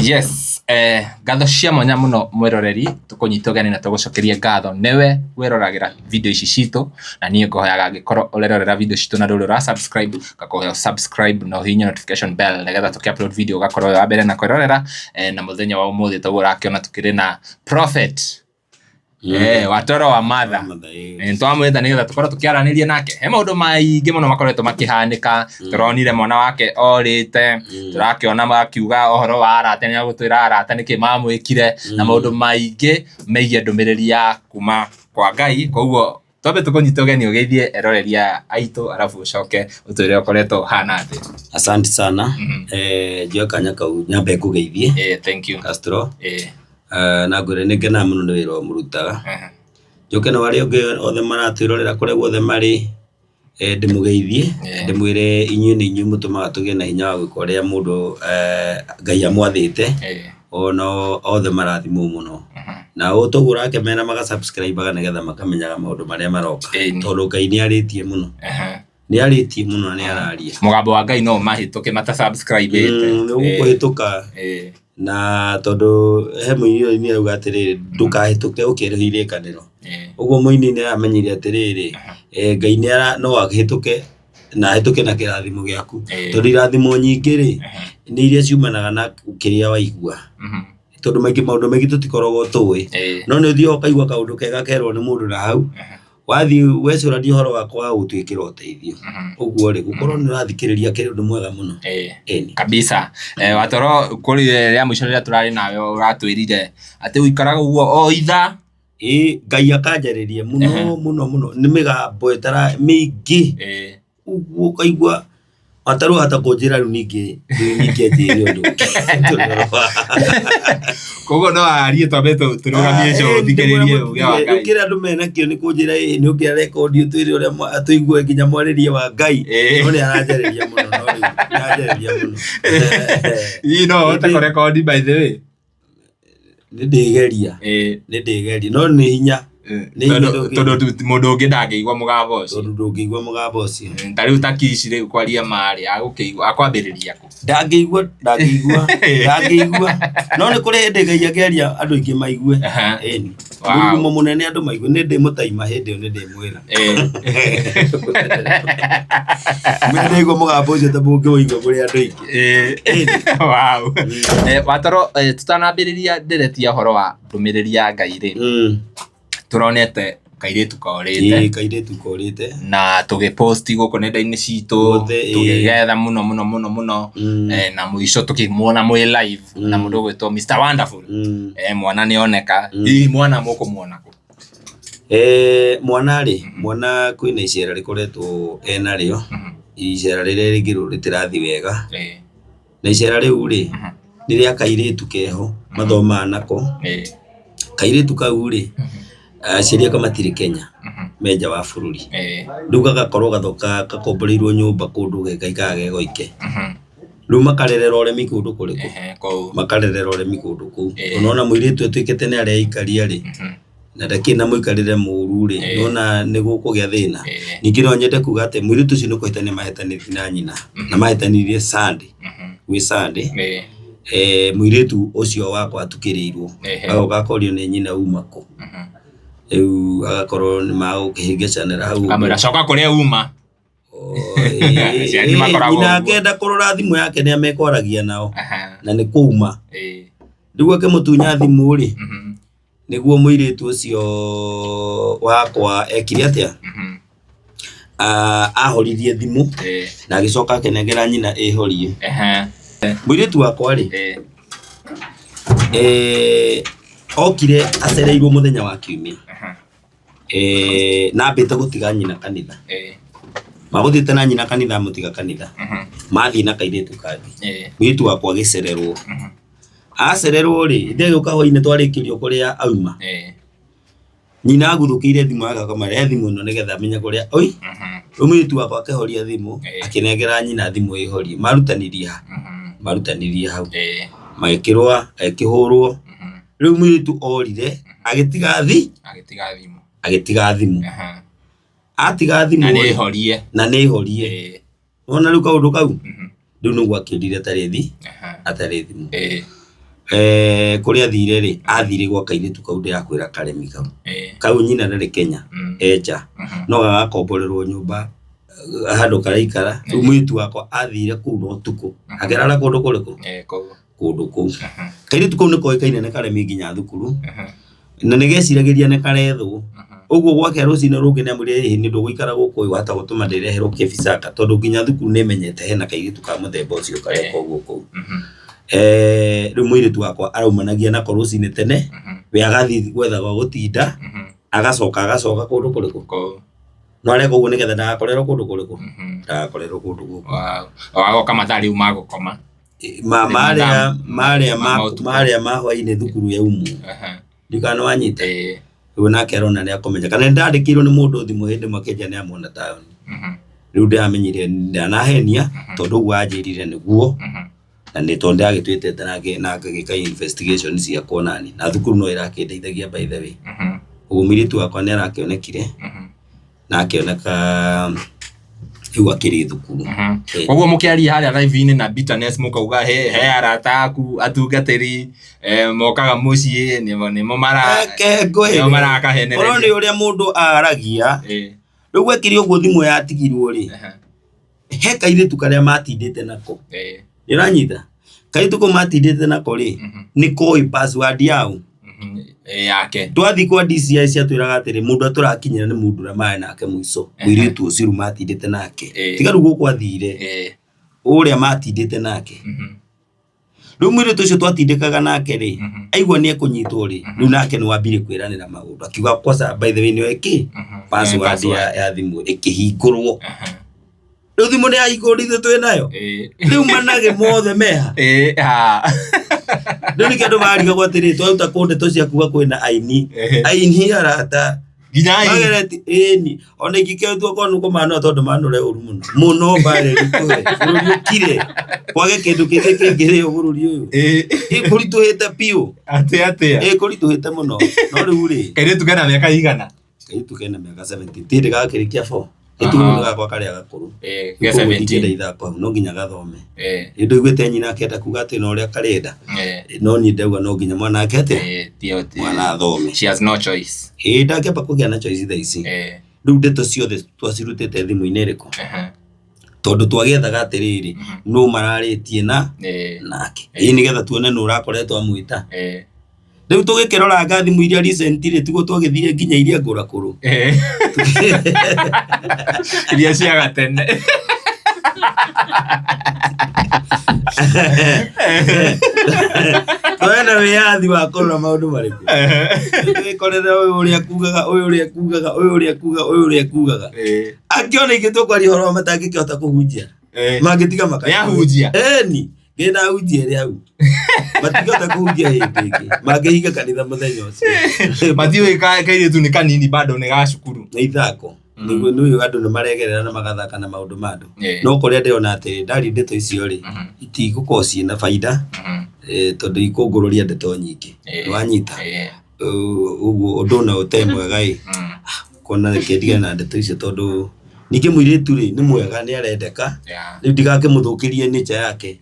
Yes, ngatho cia mwanya muno mwiroreri tukunyita ugeni na tugucokeria ngatho newe wiroragira video ici citu na nie ngohoyaga angikorwo urerorera video citu na nduri subscribe gakohoya subscribe na hinya notification bell nigetha tuki-upload video gakorwo wa mbere na kwirorera na muthenya wa umuthi to urakiona tukiri na prophet watoro wa matha ntwamwitha nigetha tukorwo tukiaraniria nake he maundu maingi muno makoretwo makihanika turonire mwana wake orite turakiona makiuga ohoro wa arata ni gutwira arata niki mamwikire na maundu maingi meigie ndumiriri ya kuma kwa Ngai koguo tobe tukunyita ugeni ugeithie eroreria aitu arafu ucoke utwire ukoretwo hana ati. Asante sana njoya kanya kau nyambe kugeithie thank you Castro na ngwire ningena muno ni wira murutaga njoke na wari onge othe maratwirorera kure guothe mari ndimugeithie ndimwire inyuĩ nĩ inyuĩ mũtũmaga tũgĩe na hinya wa gwĩka ũrĩa mũndũ Ngai amwathĩte ona othe marathimwo mũno na ũtũgũra akemena magasubscribe nigetha makamenyaga maũndũ marĩa maroka tondũ Ngai nĩarĩtie mũno nĩarĩtie mũno na nĩararia mũgambo wa Ngai no mahĩtũke mata subscribe nĩgũkũhĩtũka na tondu he muini ni auga atiriri ndukahituke ukirihire kaniro uguo muini ni amenyire atiriri Ngai ni no agihituke na hituke na kirathimo giaku tondu irathimo nyingi ri ni iria ciumanaga na kiria waigua tondu maundu maingi tutikoragwo tuwi no ni uthio ukaigua kaundu kega kerwo ni mundu na hau wathi wecuraria horo wakwa gutwikira uteithio uguo ri gukorwo ni urathikiriria kindu mwega muno kabisa watoro kuri ria mwisho ria turari nawe uratwirire ati uikaraga uguo o itha Ngai akanjaririe muno ni migambo etara mingi uguo kaigua ataru hata kujira ningi njiri undu kogo no arie tobeto turugamie cyo thikiririe uga wa Ngai ukira andu mena kio ni kujira ni ukia record twiri uria atuigue nginya mwaririe wa Ngai no ni aranjariria muno no ni aranjariria muno no ta record by the way ni ndigeria no ni hinya tondu mundu ungi ndangĩigua mũgambo ũcio tariu takici rĩu kwaria mari agũkĩigua akwambĩrĩria ku ndangĩigua no nĩ kũrĩ hĩndĩ Ngai ageria andũ aingĩ maigue mũrugumo mũnene andũ maigue nĩ ndĩmũtaima hĩndĩ ĩyo nĩ ndĩmwĩra ndĩigua mũgambo ũcio ta mũngĩwĩigua kũrĩ andũ aingĩ watoro tutanambĩrĩria nderetia ũhoro wa ndũmĩrĩri ya Ngai rĩ turonete kairitu korite na tugiposti guko nenda-ini citu tugigetha muno na muico tukimwona mwi live na mundu gwitwo Mr Wonderful mwana nioneka mwana mukumwona ku mwana kwina icera rikoretwo enario icera riria ringiru ritirathi wega na icera riu ri riria kairitu keho mathoma nako kairitu kau ri ciria kamatiri Kenya meja wa bururi nduga gakorwo gathoka gakomboreirwo nyumba kundu gekaikaga gegoike riu makarerera uremi kundu kuriku makarerera uremi kundu kuu unaona muiritu etwikete ni aria ikaria ri na ndakina muikarire muru ri nona ni gukugia thina ningi no nyende kuga ati muiritu ucio ni kuhitania mahetanirie na nyina na mahetanirie Sunday muiritu ucio wakwa atukirirwo agakorio ni nyina umako agakorwo ni magũkĩhĩngĩcanĩra hau kamera coka kũrĩa uma nyina ngenda kũrora thimũ yake nĩ amekwaragia nao na nĩ kũuma rĩu akĩmũtunya thimũ rĩ nĩguo mũirĩtu ũcio wakwa ekire atĩa ahoririe thimũ na agĩcoka akĩnengera nyina ĩhorie mũirĩtu wakwa rĩ okire acereirwo muthenya wa kiumia na mbite gutiga nyina kanitha maguthiĩte na nyina kanitha mutiga kanitha mathi na kairitu kangi mũirĩtu wakwa gicererwo acererwo ri ithe gĩũka hwainĩ twarĩkĩrio kũrĩa auma nyina aguthũkĩire thimũ yake akamwĩra thimũ ĩno nĩgetha amenye kũrĩa rĩu mũirĩtu wakwa akĩhoria thimũ akĩnengera nyina thimũ ĩhorie marutanirie hau magĩkĩrũa agĩkĩhũrwo riu mũirĩtu orire agĩtiga thimũ atiga thimũ na nĩ horie ona riu kaundu kau riu nĩguo akĩrire atarĩ thimũ Kuri athire ri athire gwa kairitu kau ndi akwira karemi kau nyina nari Kenya eja no gagakomborerwo nyumba handu karaikara umwitu wako athire kuu no tuku agerara kundu kuriku kundu kuu kairitu kau niko ikaine ne karemi nginya thukuru na negeciragiria ne karethu uguo gwake rucine rungi ne amuri ni nduguikara guku uyu hata gutuma ndireherwo kibisaka tondu nginya thukuru ne menyete hena kairitu ka muthemba ucio kareko guku riu mwiritu wakwa araumanagia nako rucine tene we agathi gwetha gwa gutinda agacoka kundu kuriku no areko uguo nigetha ndagakorerwo kundu kuriku ndagakorerwo kundu guku wagoka mathari uma gukoma maria mahwa-ini thukuru ya umu ndikana wanyita riu nake arona ni akomenya kana ndandikirwo ni mundu thimu hindi makenja ni amona taoni riu ndamenyire ndanahenia tondu uguo anjirire niguo na ni tondu agitwite na gika investigation cia konani na thukuru no irakindeithagia by the way uguo miritu wakwa ni arakionekire na akioneka iwa kiri thukuru uguo mukiaria haria live-ini na bitterness mukauga he arata aku atungatiri mokaga mucii nimo marakahenere oro ni uria mundu aragia riu gwekire uguo thimu yatigirwo ri he kairitu karia matindite nako iranyita kairitu ko matindite nako ri ni koi password yao yake twathi kwa DCI cia twiraga atiri mundu aturakinyira ni mundu ra mai nake muico wiritu uciru matindite nake tiga rugo kwathire uria matindite nake riu mwiritu ucio twatindikaga nake ri aigua ni ekunyitwo ri riu nake ni wambire kwiranira maundu akiuga kosa by the way ni weki password ya thimu ikihingurwo riu thimu ni yahingurithio twi nayo riu manage mothe meha riu nike andu mariga gwatiri twauta kunde tuciakuga kwina aini arata ginya magereti ni ona ingiketwo konu komano tondu manure uru muno bare rikwe bururi kire kwage kindu kingire bururi uyu kurituhite piu ate kurituhite muno no riu ri kairitu kana miaka igana kairitu kana miaka 70 tindi gakirikia 4 itu gakwa karia gakuru ga 70 ndaitha kwa no nginya gathome indu igwete nyina akenda kuga ati no ria karenda no ni ndauga no nginya mwana akete mwana athome she has no choice ndake pa kugia na choice thaici riu ndeto ciothe twacirutite thimu-ini riku tondu twagethaga atiriri no mararitie nake nigetha tuone no urakoretwo amwita riu tugikirora thimu iria recently tiguo twagithire nginya iria ngurakuru iria cia gatene twena wiathi wa korora maundu mariku tugikorera uyu uria kugaga akiona ingitukwaria horo matangikihota kuhunjia mangitiga makahunjia ni ngenda hujia ri hau matigota kuhunjia hindi mangihinga kanitha muthenya ucio mathiwe kairitu ni kanini bado ni gacukuru na ithako niguo nuyu andu ni maregerera na magathaka na maundu mandu no kuria ndiona ati ndari ndeto icio ri itigukorwo ciina baida tondu ikungururia ndeto nyingi wanyita uguo undu na utemwega kona kendiga na ndeto icio tondu nike mwiritu ri ni mwega ni arendeka riu ndigake muthukirie nature yake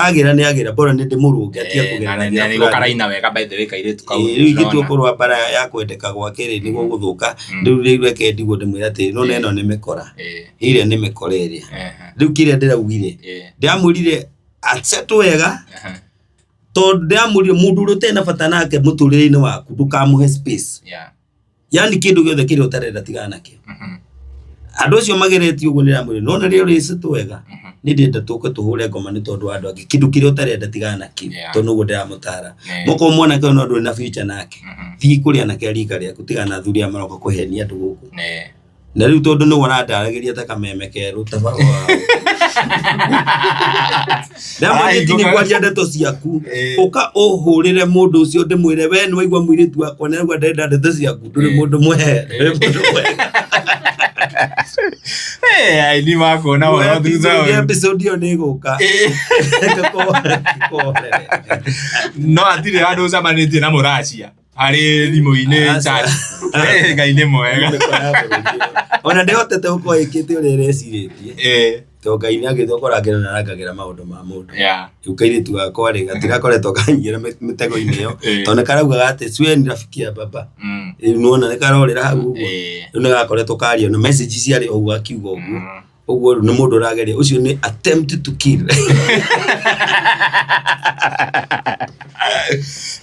agira ni agira bora ni ndimurunge atia kugerania ni gukaraina wega by the way kairitu kau riu ingitwo kurwa bara ya kwendeka gwake ri niguo guthuka riu reke ndigwo ndimwira ati no neno ni mikora iria ni mikora iria riu kiria ndiraugire ndiamurire acetu wega tondu ndiamurire mundu rutena bata nake muturire-ini waku ndukamuhe space yani kindu giothe kiria utarenda tigana nakio andu acio mageretie uguo ndiramwire no na rio ricitu wega ni ndenda tuke tuhure ngoma ni tondu andu angi kindu kiria utarenda tigana nakio tondu uguo ndiramutara muko mwana ke no ndu na future nake thii kuria nake rika riaku tigana thuria maroko kuhenia andu guku na riu tondu ni wona ndarageria ta kameme keru tabago ndamwire kwaria ndeto ciaku uka uhurire mundu ucio ndimwire we ni waigua mwiritu wakwa na niguo ndenda ndeto ciaku nduri mundu mwehe ni makona wana thutha episode yo ni guka no atire andu camanitie na muracia hari thimu-ini chat ngai ni mwega ona ndihotete gukorwo ikite uria reciritie to Ngai nĩ agĩthokora ngero na arangagĩra maũndũ ma mũndũ ukaire tu gakwa rĩ gatigakoretwo kanyira mĩtego-inĩ ĩyo tondũ nĩ karaugaga atĩ Swen rafiki ya baba nuona nĩ karorĩra hau ũguo rĩu nĩ gakoretwo kario na message ciarĩ o ũguo akiuga ũguo nĩ mũndũ ũrageria ũcio nĩ attempt to kill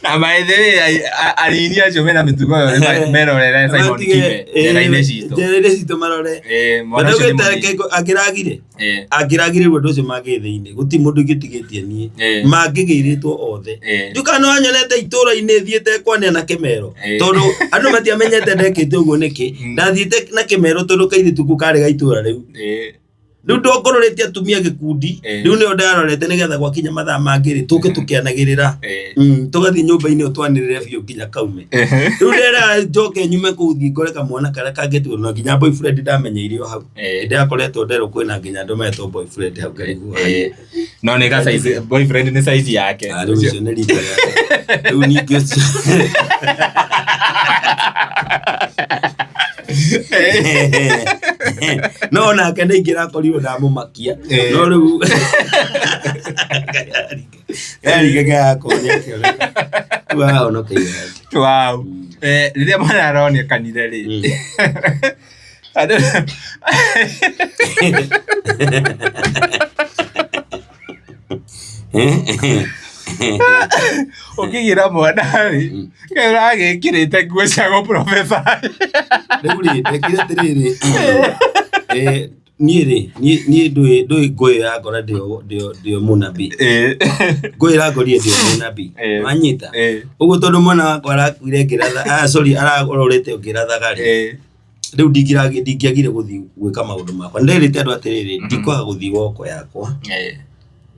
na by the way arini acio mena mĩtugo yothe merorere Simon Kibe njĩra-inĩ citũ marore angĩragire ũndũ ũcio magĩthĩ-inĩ gũti mũndũ ingĩtigĩtie niĩ mangĩgĩrĩtwo othe njuka no anyonete itũra-inĩ thiĩte kwania na Kĩmero tondũ andũ matiamenyete ndekĩte ũguo nĩkĩ ndathiĩte na Kĩmero tondũ kairĩtu kau karĩ ga itũra rĩu rĩu ndongororete atumia gĩkundi rĩu nĩo ndarorete nĩgetha gwakinya mathaa mangĩ tũke tũkĩanagĩrĩra tũgathiĩ nyũmba-inĩ ũtwanĩrĩre biũ nginya kaume rĩu ndera njoke nyume kũu thiĩ ngore kamwana karĩa kangĩtuo na nginya boyfriend ndamenyeire o hau ndakoretwo nderwo kwĩna nginya andũ metwo boyfriend hau karibu no nĩ ga size boyfriend nĩ size yake rĩu ũcio nĩ rita yake rĩu ningĩ no nake nĩ ingĩrakorirwo ndamũmakia no rĩu rĩrĩa mwana aronekanire rĩ ũkĩgira mwana rĩ ũragĩkĩrĩte nguo cia gũprofesa rĩu rĩ ndekire atĩrĩrĩ niĩ ndũĩ ngũĩ yakora ndĩo mũnabi ngũĩ ĩrangorire ndĩo mũnabi wanyita ũguo tondũ mwana wakwa arakuire ngĩratha ararorete ngĩrathaga rĩ rĩu ndingĩagire gũthiĩ gwĩka maũndũ makwa nderĩte andũ atĩrĩrĩ ndikwaga gũthiĩ woko yakwa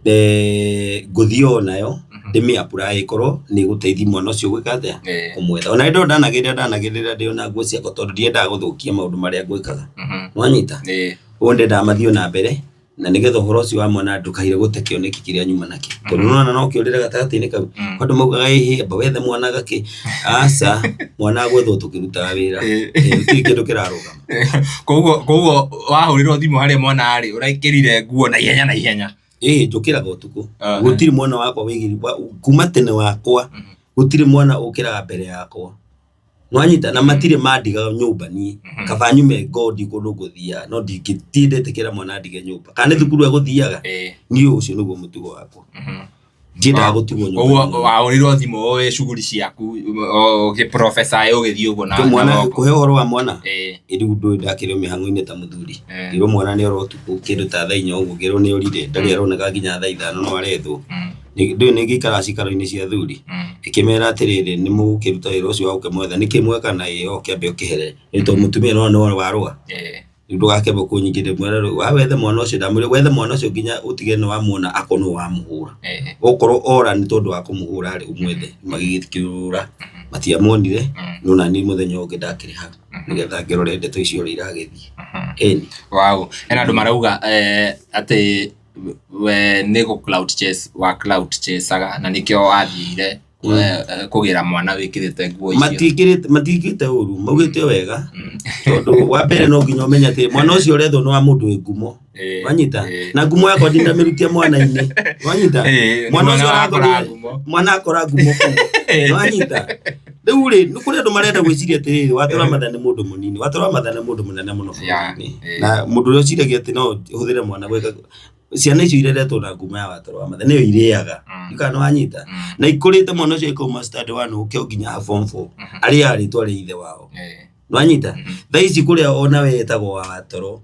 ngũthiĩ o nayo ndĩmĩ apply korwo nĩ gũteithia mwana ũcio gwĩka atĩa kũmwetha ona indo ndanagĩrĩra ndĩona nguo ciakwa tondũ ndiendaga gũthũkia maũndũ marĩa ngwĩkaga wanyita ũguo ndendaga mathiĩ na mbere na nĩgetha ũhoro ũcio wa mwana ndũkaire gũte kĩoneki kĩrĩa nyuma nakĩo tondũ nona no kĩũrĩre gatagatĩ-inĩ kau andũ maugaga amba wethe mwana gakĩ aca mwana gwethwo tũkĩrutaga wĩra gũtirĩ kĩndũ kĩrarũgama koguo wahũrĩrwo thimũ harĩa mwana arĩ ũraikĩrire nguo na ihenya njũkĩraga ũtukũ gũtirĩ mwana wakwa kuma tene wakwa gũtirĩ mwana ũkĩraga mbere yakwa nwanyita na matirĩ mandigaga nyũmba niĩ kaba nyume ngodi kũndũ ngũthiaga no ndingĩtiendetĩkĩra mwana ndige nyũmba kana nĩ thukuru egũthiaga niĩ ũcio nĩguo mũtugo wakwa ndiendaga gũtigwo nyũmba ũguo wahũrĩrwo thimũ ũĩ shughuli ciaku ũgĩprofesa ũgĩthiĩ ũguo na mwana kũhe ũhoro wa mwana rĩu ndũĩ ndakĩrĩ mĩhang'o-inĩ ta mũthuri ngĩrwo mwana nĩ oro ũtukũ kĩndũ ta thaa 4 ũguo ngĩrwo nĩ orire ndarĩ aroneka nginya thaa 5 no arethwo ndũĩ nĩ ngĩikara cikaro-inĩ cia thuri ĩkĩmera atĩrĩrĩ nĩ mũgũkĩruta wĩra ũcio wa gũkĩmwetha nĩkĩ mweka na kĩambe ũkĩhere nĩ tondũ mũtumia no warũa rĩu ndũgakĩambe kũnyingĩrĩra mwera wethe mwana ũcio ndamwĩre wethe mwana ũcio nginya ũtige nĩ wamuona akorwo nĩ wamũhũra okorwo ora nĩ tondũ wa kũmũhũra rĩ ũmwethe magĩgĩkĩũra matiamuonire no na niĩ mũthenya ũngĩ ndakĩrĩ hau nĩgetha ngĩrore ndeto icio ũrĩa iragĩthiĩ wow hena andũ marauga atĩ we nĩ cloud chasaga na nĩkĩo wathiire kũgĩra mwana wĩkĩrĩte nguo icio matikĩte ũru maugĩte wega tondũ wa mbere no nginya ũmenye atĩ mwana ũcio ũrethwo nĩ wa mũndũ wĩ ngumo wanyita na ngumo yakwa ndinamĩrutia mwana-inĩ wanyita mwana akora ngumo kũu wanyita rĩu rĩ nĩ kũrĩ andũ marenda gwĩciria atĩrĩrĩ watũra matha nĩ mũndũ mũnini watũra matha nĩ mũndũ mũnene mũno bũrũri-inĩ na mũndũ ũrĩa ũciragia atĩ no hũthĩre mwana gwĩka ciana icio ireretwo na ngumo ya watũra wa matha nĩyo irĩaga ikana wanyita na ikũrĩte mwana ũcio ikauma standard 1 ũkĩo nginya form 4 arĩa arĩtwa rĩ ithe wao wanyita thaa ici kũrĩa ona we etagwo wa watũro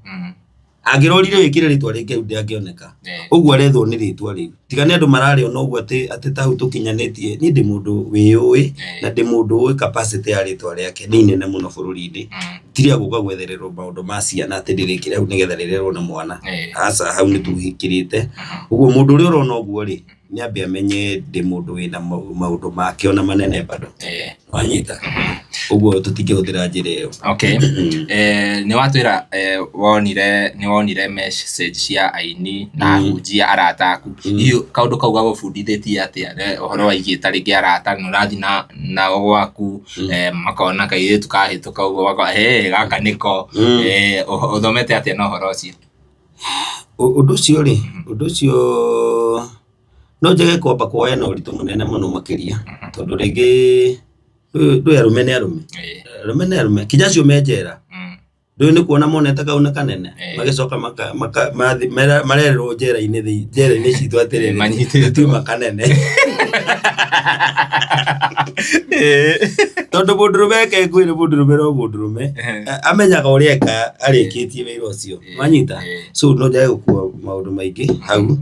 angĩrorire wĩkĩre rĩtwa rĩngĩ rĩu ndangĩoneka ũguo arethwo nĩ rĩtwa rĩu tiga nĩ andũ mararĩona ũguo atĩ tahu tũkinyanĩtie niĩ ndĩ mũndũ wĩũĩ na ndĩ mũndũ ũĩ capacity ya rĩtwa rĩake nĩ inene mũno bũrũri-inĩ tiria gũka gwethererwo maũndũ ma ciana atĩ ndĩrĩkĩre hau nĩgetha rĩrerwo na mwana aca hau nĩ tũhingĩrĩte ũguo mũndũ ũrĩa ũrona ũguo rĩ nĩ ambe amenye ndĩ mũndũ wĩna maũndũ make ona manene bado wanyita ũguo tũtingĩhũthĩra njĩra ĩyo nĩ watwĩra wonire message cia aini na ahunjia arata aku hiyo kaũndũ kau gagũbundithĩtie atĩa ũhoro wa igĩta rĩngĩ arata nĩ ũrathiĩ nao gwaku makona kairĩtu kahĩtũka ũguo gaka nĩko ũthomete atĩa na ũhoro ũcio undu ucio no njege kwamba kuoya na uritu munene muno makiria tondu ringi ndu arume ni arume kinya cio menjera ndu ni kuona monete kauna kanene magicoka marererwo njera-ini citu atiriri tiuma kanene tondu mundurume kekwire mundurume no mundurume amenyaga uria eka arikitie wira ucio manyita so no njage gukua maundu maingi hau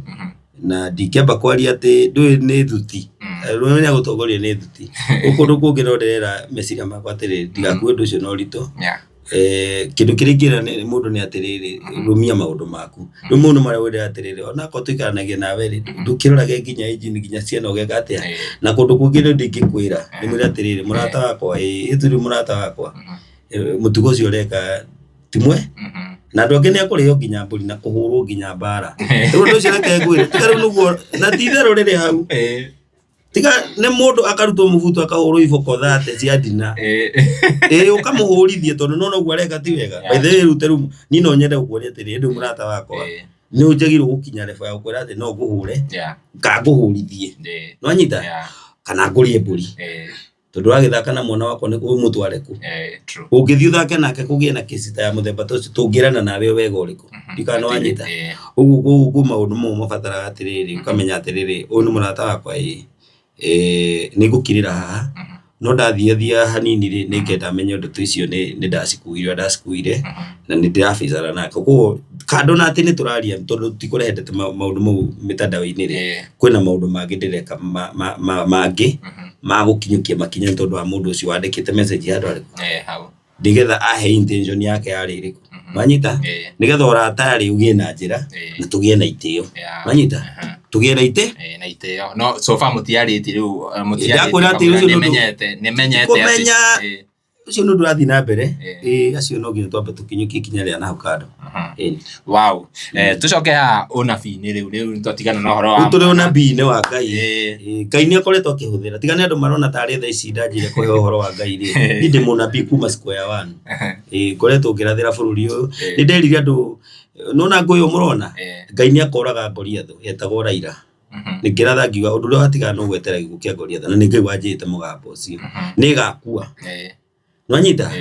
na ndingĩamba kwaria atĩ ndũĩ nĩ thuti rũmenya gũtongoria nĩ thuti ũkũndũ kũngĩ no ndĩrera meciria makwa atĩrĩrĩ ndigakue ũndũ ũcio na ũritũ kĩndũ kĩrĩa ingĩra mũndũ nĩ atĩrĩrĩ rũmia maũndũ maku rĩu mũndũ marĩa wĩrĩra atĩrĩrĩ onakorwo tũikaranagia nawe rĩ ndũkĩrorage nginya injini nginya ciana ũgeka atĩa na kũndũ kũngĩ nĩ ndingĩkwĩra ndĩmwĩre atĩrĩrĩ mũrata wakwa ĩtũrĩ mũrata wakwa mũtugo ũcio ũreka timwe na andũ angĩ nĩ akũrĩo nginya mbũri na kũhũrwo nginya mbara rĩu ũndũ ũcio reke ngwĩre tiga rĩu nĩguo na ti itherũ rĩrĩ hau tiga nĩ mũndũ akarutwo mũbuto akahũrwo iboko 30 cia ndina ũkamũhũrithie tondũ no noguo areka ti wega by the way rute rĩu niĩ no nyende gũkuonia atĩrĩrĩ ndĩ mũrata wakwa nĩ ũnjagĩrĩirwo gũkinya level ya gũkwĩra atĩ no ngũhũre kana ngũhũrithie nĩwanyita kana ngũrie mbũri tondu wagithaka na mwana wako ni umutware ku ungithii uthake nake kugie na kesi ta ya muthemba tocio tungirana nawe wega uriku ndikana wanyita ugu maundu mo mabatara atiriri ukamenya atiriri uyu ni murata wakwa ni ngukirira haha no ndathia hanini ri ni ngenda menye undu tuicio ni ndacikuire na ni ndirabicana nake koguo kando na ati ni turaria tondu tikurehete maundu mau mitandao-ini ri kwina maundu mangi ndireka mangi magukinyukia makinya tondu wa mundu ucio wandikite message handu ari hau ndigetha ahe intention yake yari iriku manyita nigetha uratari ugie na njira na tugie na itio manyita tugie na itio no so far mutiariti riu mutiariti nimenyete ucio no ndurathi na mbere acio no nginya twambe tukinyukie kinya ria na hukado wow tucoke ha unabi-ini riu twatigana na horo wa turi unabi-ini wa Ngai Ngai ni akoretwo akihuthira tigane andu marona tari tha ici ndanjire kuhe horo wa Ngai ri ni ndi munabi kuma square one ngoretwo ngirathira bururi uyu ni nderire andu nona ngoyo murona Ngai ni akoraga Goliathu etagwo Raila nikiratha ngiuga undu uria watigana no gwetera gikuo kia Goliathu na ningi wanjite mugambo ucio ni gakua nwanyita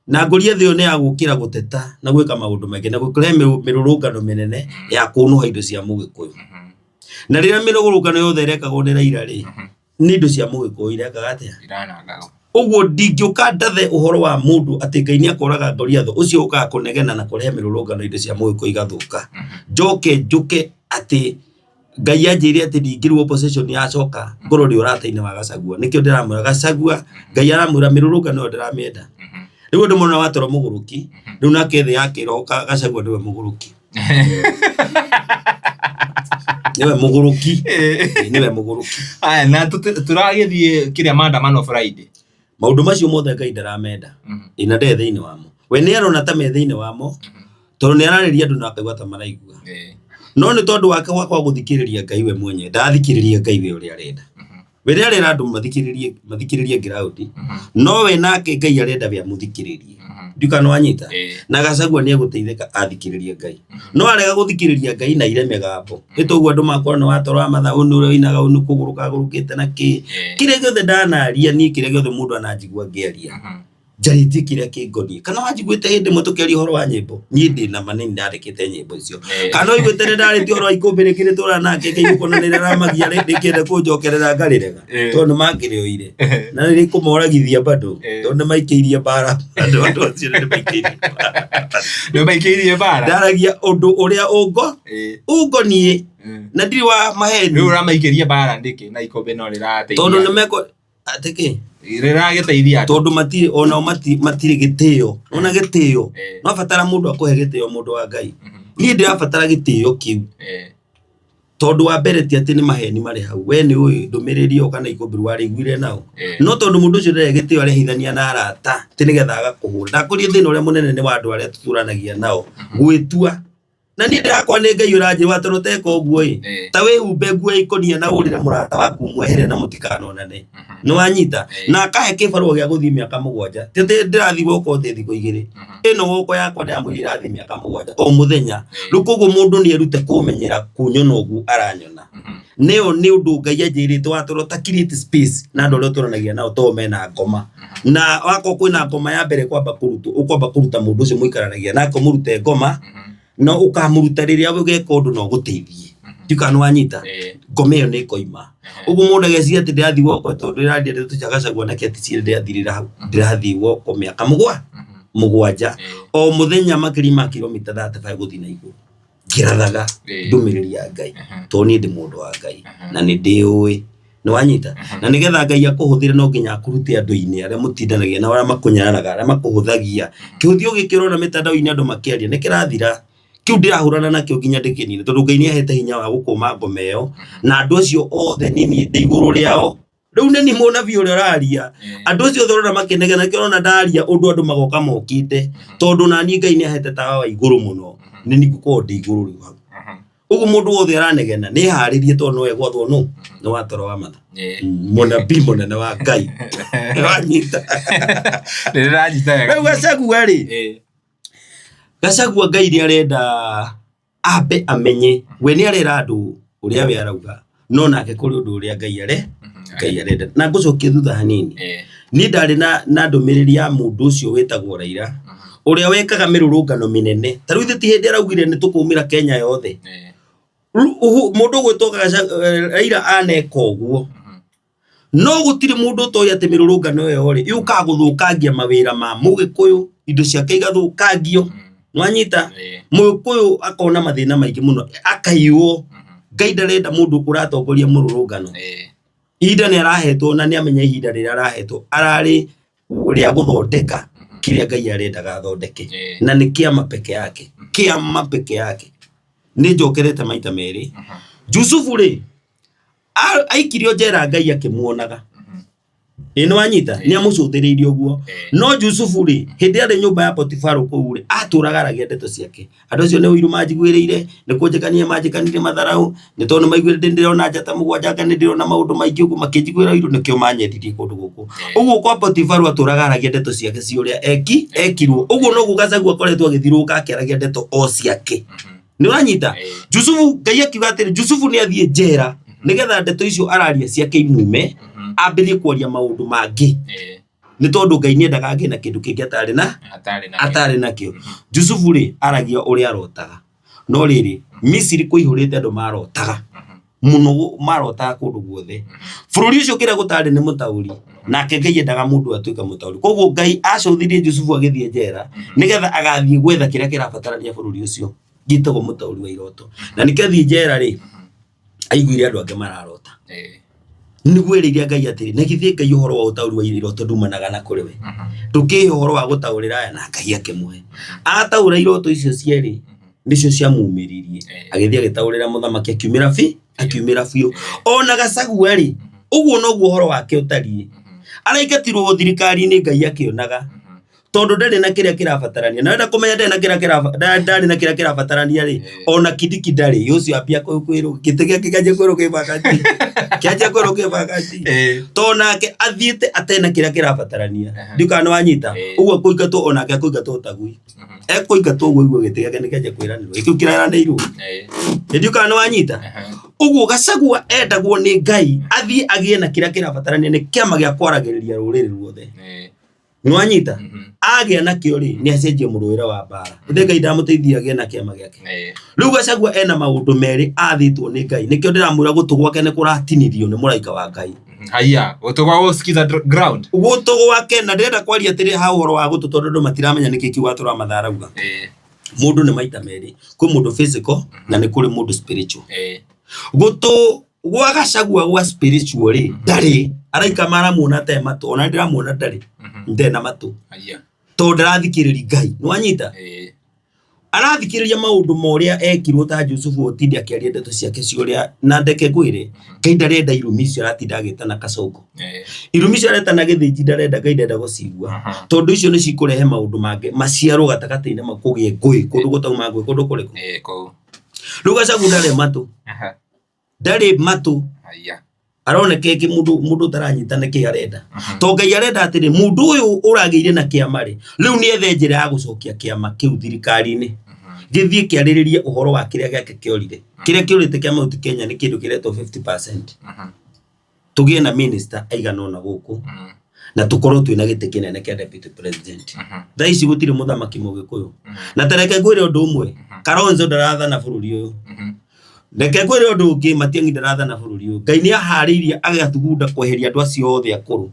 na Goliathu yo ni agukira guteta na gwika maundu maingi na gukire mirurungano minene ya kunuha indo cia Mugikuyu na rira mirurungano yothe irekagwo ni Raila ri ni indo cia Mugikuyu irekaga atia iranangagwo uguo ndingĩũka ndathe uhoro wa mundu ati Ngai ni akoraga Goliathu ucio ukaga kunegena na kurehe mirurungano indo cia Mugikuyu igathuka njuke ati Ngai anjĩrire ati ndingĩrwo opposition yacoka ngoro ri ũrata-inĩ wa Gachagua nikio ndiramwĩra Gachagua Ngai aramwĩra mirurungano yo ndiramĩenda rĩu ũndũ mũno watoro mũgũrũki rĩu nake thĩ yake iroka Gachagua ndiwe mũgũrũki niwe mũgũrũki aya na turagĩthie kiria maandamano Friday maundu macio mothe Ngai ndaramenda ina nde thĩinĩ wamo we nĩ arona ta me thĩinĩ wamo tondũ nĩ ararĩria andũ na akaigua ta maraigua no nĩ tondũ wake wakwa guthikĩrĩria Ngai we mwenye ndathikĩrĩria Ngai we ũrĩa arenda we nĩ arenda andũ mathikĩrĩrie ground no we nake Ngai arenda we amuthikĩrĩrie ndikana wanyita na Gachagua nĩ egũteithĩka athikĩrĩrie Ngai no arega guthikĩrĩria Ngai na ireme gambo nĩ toguo andũ makora nĩ watoro matha ũnũ ũrĩa oinaga ũnũ kũgũrũka agũrũkĩte na kĩrĩa gĩothe ndanaria niĩ kĩrĩa gĩothe mũndũ ananjigua ngĩaria njarĩtie kĩrĩa kĩngonie kana wanjiguĩte hĩndĩ ĩmwe tũkĩaria ũhoro wa nyĩmbo niĩ ndĩ na manini ndandĩkĩte nyĩmbo icio kana ũiguĩte nĩ ndarĩtie ũhoro wa ikũmbĩ rĩkĩrĩtũra nake Ngai nĩ rĩramagia rĩkĩende kũnjokerera ngarĩrega tondũ nĩ makĩrĩoire na nĩ rĩkũmoragithia bado tondũ nĩ maikĩirie mbara andũ acio nĩ maikĩirie mbara ndaragia ũndũ ũrĩa ũngoniĩ na ndirĩ wa maheni rĩu ũramaikĩrie mbara ndĩkĩ na ikũmbĩ no rĩrateithia tondũ nĩ meko atĩkĩ rĩragĩteithia tondu matire gĩtĩo ona gĩtĩo no batara mundu akuhe gĩtĩo mundu wa Ngai niĩ ndĩrabatara gĩtĩo kĩu tondu wa mbere ti atĩ nĩ maheni marĩ hau we nĩ ũĩ ndũmĩrĩri o kana ikũmbĩ warĩiguire nao no tondu mundu ũcio ndarĩ gĩtĩo arehithania na arata ti nĩgetha agakũhũra ndakũria thĩna ũrĩa mũnene nĩ wa andũ arĩa tũturanagia nao gwĩtua na niĩ ndakwa nĩ Ngai ũranjĩra atĩ rũteka ũguo ta wĩhumbe nguo ĩkonie na ũrĩre mũrata waku mwehere na mũtikanonane Nĩ wanyita na akahe kĩbarũa gĩa gũthiĩ mĩaka 7 tete ndĩrathiĩ gũkũ thĩ thikũ 2 ĩno gũkũ yakwa ndĩramwĩra irathiĩ mĩaka 7 o mũthenya rĩu koguo mũndũ nĩ erute kũmenyera kũnyona ũguo aranyona nĩyo nĩ ũndũ Ngai anjĩrĩte watoro ta create space na andũ arĩa tũranagia nao to mena ngoma na wako kwĩna ngoma ya mbere kwamba kũrutwo ũkwamba kũruta mũndũ ũcio mũikaranagia nake mũrute ngoma no ũkamũruta rĩrĩa ũgeka ũndũ no gũteithie Nĩ wanyita ngoma ĩyo nĩ ĩkoima ũguo mũndũ ageciria atĩ ndĩrathiĩ gũkũ tondũ ndĩrathiĩ tũcagacagua na kĩati ciĩ ndĩrathirĩra ndĩrathiĩ gũkũ mĩaka 7 o mũthenya makĩria ma kilomita 35 gũthiĩ na igũrũ ngĩrathaga ndũmĩrĩri ya Ngai tondũ niĩ ndĩ mũndũ wa Ngai na nĩ ndĩũĩ nĩ wanyita na nĩgetha Ngai akũhũthĩre no nginya akũrute andũ-inĩ arĩa mũtindanagia na arĩa makũnyararaga arĩa makũhũthagia kĩhũthio gĩkĩrona mĩtandao-inĩ andũ makĩaria nĩ kĩrathira kiu ndirahurana nakio nginya ndĩkĩnine tondũ Ngai nĩ ahete hinya wa gũkũma ngoma ĩyo na andũ acio othe nĩ ndĩ igũrũ rĩao rĩu nĩ mũnabii ũrĩa ũraria andũ acio othe ũrona makĩnegena kĩrona ndaria ũndũ andũ magoka mokĩte tondũ nani Ngai nĩ ahete tawa wa igũrũ mũno nĩ nĩguo ndĩ igũrũ rĩu hau ũguo mũndũ wothe aranegena nĩ harĩrie tondũ no egwathwo nĩ watoro wa matha mũnabii mũnene wa Ngai wanyita rĩu Gachagua rĩ Gachagua Ngai nĩ arenda ambe amenye we nĩ arera andũ ũrĩa we arauga no nake kũrĩ ũndũ ũrĩa Ngai arenda na ngũcokia thutha hanini niĩ ndarĩ na ndũmĩrĩri ya mũndũ ũcio wĩtagwo Raila ũrĩa wekaga mĩrũrũngano mĩnene ta rĩu ithe ti hĩndĩ araugire nĩ tũkũmĩra Kenya yothe mũndũ gwĩtwo Raila aneka ũguo no gũtirĩ mũndũ ũtoĩ atĩ mĩrũrũngano ĩyo rĩ yũkaga gũthũkangia mawĩra ma Mũgĩkũyũ indo ciake igathũkangio nwanyita Mũgĩkũyũ akona mathĩna maingĩ mũno akaiywo Ngai ndarenda mũndũ ũratongoria mũrũrũngano ihinda nĩ arahetwo na nĩ amenya ihinda rĩrĩa arahetwo ararĩ rĩa gũthondeka kĩrĩa Ngai arendaga athondeke na nĩ kĩama peke yake nĩ njokerete maita merĩ Yusufu rĩ aikirio njera Ngai akĩmuonaga nĩ wanyita nĩ amũcũthĩrĩirie ũguo no Yusufu rĩ hĩndĩ arĩ nyũmba ya Potifaro kũu rĩ atũraga aragia ndeto ciake andũ acio nĩ ũiru manjiguĩrĩire nĩ kũnjĩkania manjĩkanire matharaũ nĩ tondũ maiguĩrĩte ndĩrona njata 7 nĩ ndĩrona maũndũ maingĩ ũguo makĩnjiguĩra ũiru nĩkĩo manyendirie kũndũ gũkũ ũguo kwa Potifaro atũraga aragia ndeto ciake ciũrĩa ekirwo ũguo no Gachagua akoretwo agĩthirũka akĩaragia ndeto o ciake nĩ wanyita Yusufu Ngai akiuga atĩrĩ Yusufu nĩ athiĩ njera nĩgetha ndeto icio araria ciake imume ambĩrie kwaria maũndũ mangĩ nĩ tondũ Ngai nĩ endaga agĩe na kĩndũ kĩngĩ atarĩ nakĩo Yusufu rĩ aragia ũrĩa arotaga no rĩrĩ Misiri kũihũrĩte andũ marotaga mũno marotaga kũndũ guothe bũrũri ũcio kĩrĩa gũtarĩ nĩ mũtaũri nake Ngai endaga mũndũ atuĩka mũtaũri koguo Ngai acũthirie Yusufu agĩthiĩ njera nĩgetha agathiĩ gwetha kĩrĩa kĩrabatarania bũrũri ũcio gĩtagwo mũtaũri wa iroto na nĩkĩathiĩ njera rĩ aiguire andũ angĩ mararota nĩguo erĩire Ngai atĩrĩ nĩgithĩ Ngai ũhoro wa ũtaũri wa iroto ndumanaga na kũrĩ we ndũkĩhe ũhoro wa gũtaũrĩra aya na Ngai akĩmũhe ataũra iroto icio cierĩ nĩcio ciamumĩririe agĩthiĩ agĩtaũrĩra mũthamaki akiumĩra biũ ona Gachagua rĩ ũguo noguo ũhoro wake ũtariĩ araingatirwo thirikari-inĩ Ngai akĩonaga tondũ ndarĩ na kĩrĩa kĩrabatarania na wenda kũmenya ndarĩ na kĩrĩa kĩrabatarania rĩ ona kidiki ndarĩ ũcio ambia kwĩrwo gĩtĩ gĩake kĩanjia kwĩrwo kĩbagati to nake athiĩte atena kĩrĩa kĩrabatarania ndikana wanyita ũguo kũingatwo onake akũingatwo tagui ekũingatwo ũguo gĩtĩ gĩake nĩ kĩanjia kwĩranĩrwo gĩkĩu kĩranĩirwo ndikana wanyita ũguo Gachagua endagwo nĩ Ngai athiĩ agĩe na kĩrĩa kĩrabatarania nĩ kĩama gĩa kwaragĩrĩria rũrĩrĩ ruothe nwanyita agĩa nakĩo rĩ nĩ acenjia mũrũĩre wa mbara Ngai ndamũteithia agĩe na kĩama gĩake rĩu Gachagua ena maũndũ merĩ athĩtwo nĩ Ngai nĩkĩo ndĩramwĩra gũtũ gwake nĩ kũratinirio nĩ mũraika wa Ngai haya gũtũ gwa gũskiza ground gũtũ gwake na ndĩrenda kwaria atĩrĩ ha ũhoro wa gũtũ tondũ andũ matiramenya nĩkĩ kiuga tũra matharauga mũndũ nĩ maita merĩ kwĩ mũndũ physical na nĩ kũrĩ mũndũ spiritual gũtũ gwa Gachagua gwa spiritual rĩ ndarĩ araika maramuona ta matũ ona ndĩramuona ndarĩ ndena matũ tondũ ndarathikĩrĩria Ngai nwanyita arathikĩrĩria maũndũ morĩa ekirwo ta Yusufu otindi akĩaria ndeto ciake ciũrĩa na ndeke ngwĩre Ngai ndarenda irumi icio aratinda agĩtana Kasongo irumi icio aretana gĩthĩnji ndarenda Ngai ndenda gũcigua tondũ icio nĩ cikũrehe maũndũ mangĩ maciaro gatagatĩ-inĩ ma kũgĩa ngũĩ kũndũ gũtauma ngũĩ kũndũ kũrĩkũ rĩu Gachagua ndarĩ matũ aroneka iki mundu taranyita niki arenda to Ngai arenda atiri mundu uyu urageire na kiama ri riu ni ethe njira ya gucokia kiama kiu thirikari-ini githie kiariririe uhoro wa kiria giake kiorire kiria kiorite kia Mount Kenya ni kindu kiretwo 50%. Tugie na minister aigana ona guku na tukorwo twina gite kinene kia deputy president. Thaa ici gutire muthamaki Mugikuyu na tereke ngwire undu umwe Kalonzo ndarathana bururi uyu reke ngwire undu ungi Matiang'i ndarathana bururi uyu. Ngai ni ahariirie agatugunda kweheria andu acio othe akuru.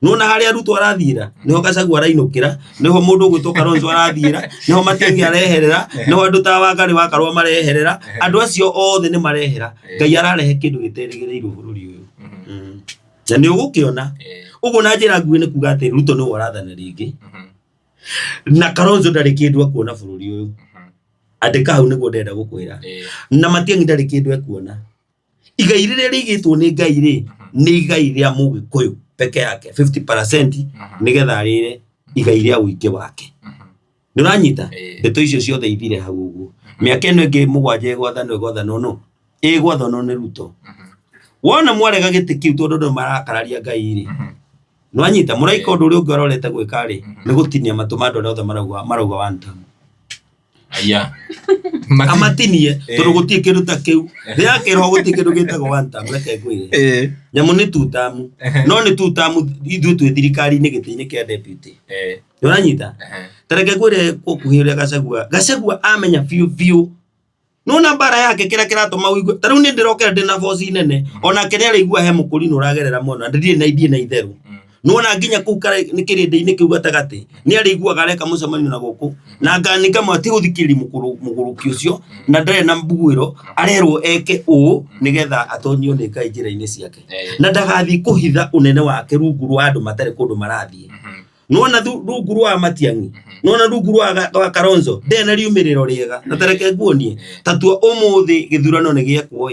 Nona haria Ruto arathira niho Gachagua arainukira niho mundu gwitwo Kalonzo arathira niho Matiang'i areherera niho andu ta Wangari wa Karua mareherera andu acio othe ni marehera. Ngai ararehe kindu giterigiriirwo bururi uyu na ni ugukiona uguo na njira nguhi ni kuga ati Ruto no arathana ringi na Kalonzo ndari kindu akuona bururi uyu andika hau niguo ndenda gukwira na Matiang'i ndari kindu ekuona. Igai riria rigitwo ni Ngai ri ni igai ria Mugikuyu peke yake 50% nigetha rire igai ria uingi wake. Ni uranyita ndeto icio ciothe ithire hau uguo miaka ino ingi 7 igwathano no igwathano ni Ruto wona mwarega giti kiu tondu ndo marakararia Ngai ri ni uranyita muraika undu uri ungi arorete gwika ri ni gutinia matu ma andu othe marauga one time aya amatinie tondu gutie kindu ta kiu ria kirho gutie kindu gitagwo one time reke ngwire nyamu ni tutamu no ni tutamu ithu twi thirikari-ini giti-ini kia deputy ni uranyita tereke ngwire kuhiria Gachagua amenya fiu nona bara yake kira kiratuma uigwe tariu ni ndirokera ndina force nene ona kene araigua he mukuri no ragerera muno ndithie na itheru nona nginya ku ni kirindi-ini kiu gatagati ni araiguaga areka mucemanio na guku na nganika mwati guthikiri muguruki ucio na ndare na mbuguiro arerwo eke u nigetha atonyio ni Ngai njira-ini ciake na ndagathi kuhitha unene wake rungu rwa andu matari kundu marathie nona rungu rwa Matiang'i nona rungu rwa Kalonzo ndena riumiriro riega na tereke nguonie tatua umuthi githurano ni giekwo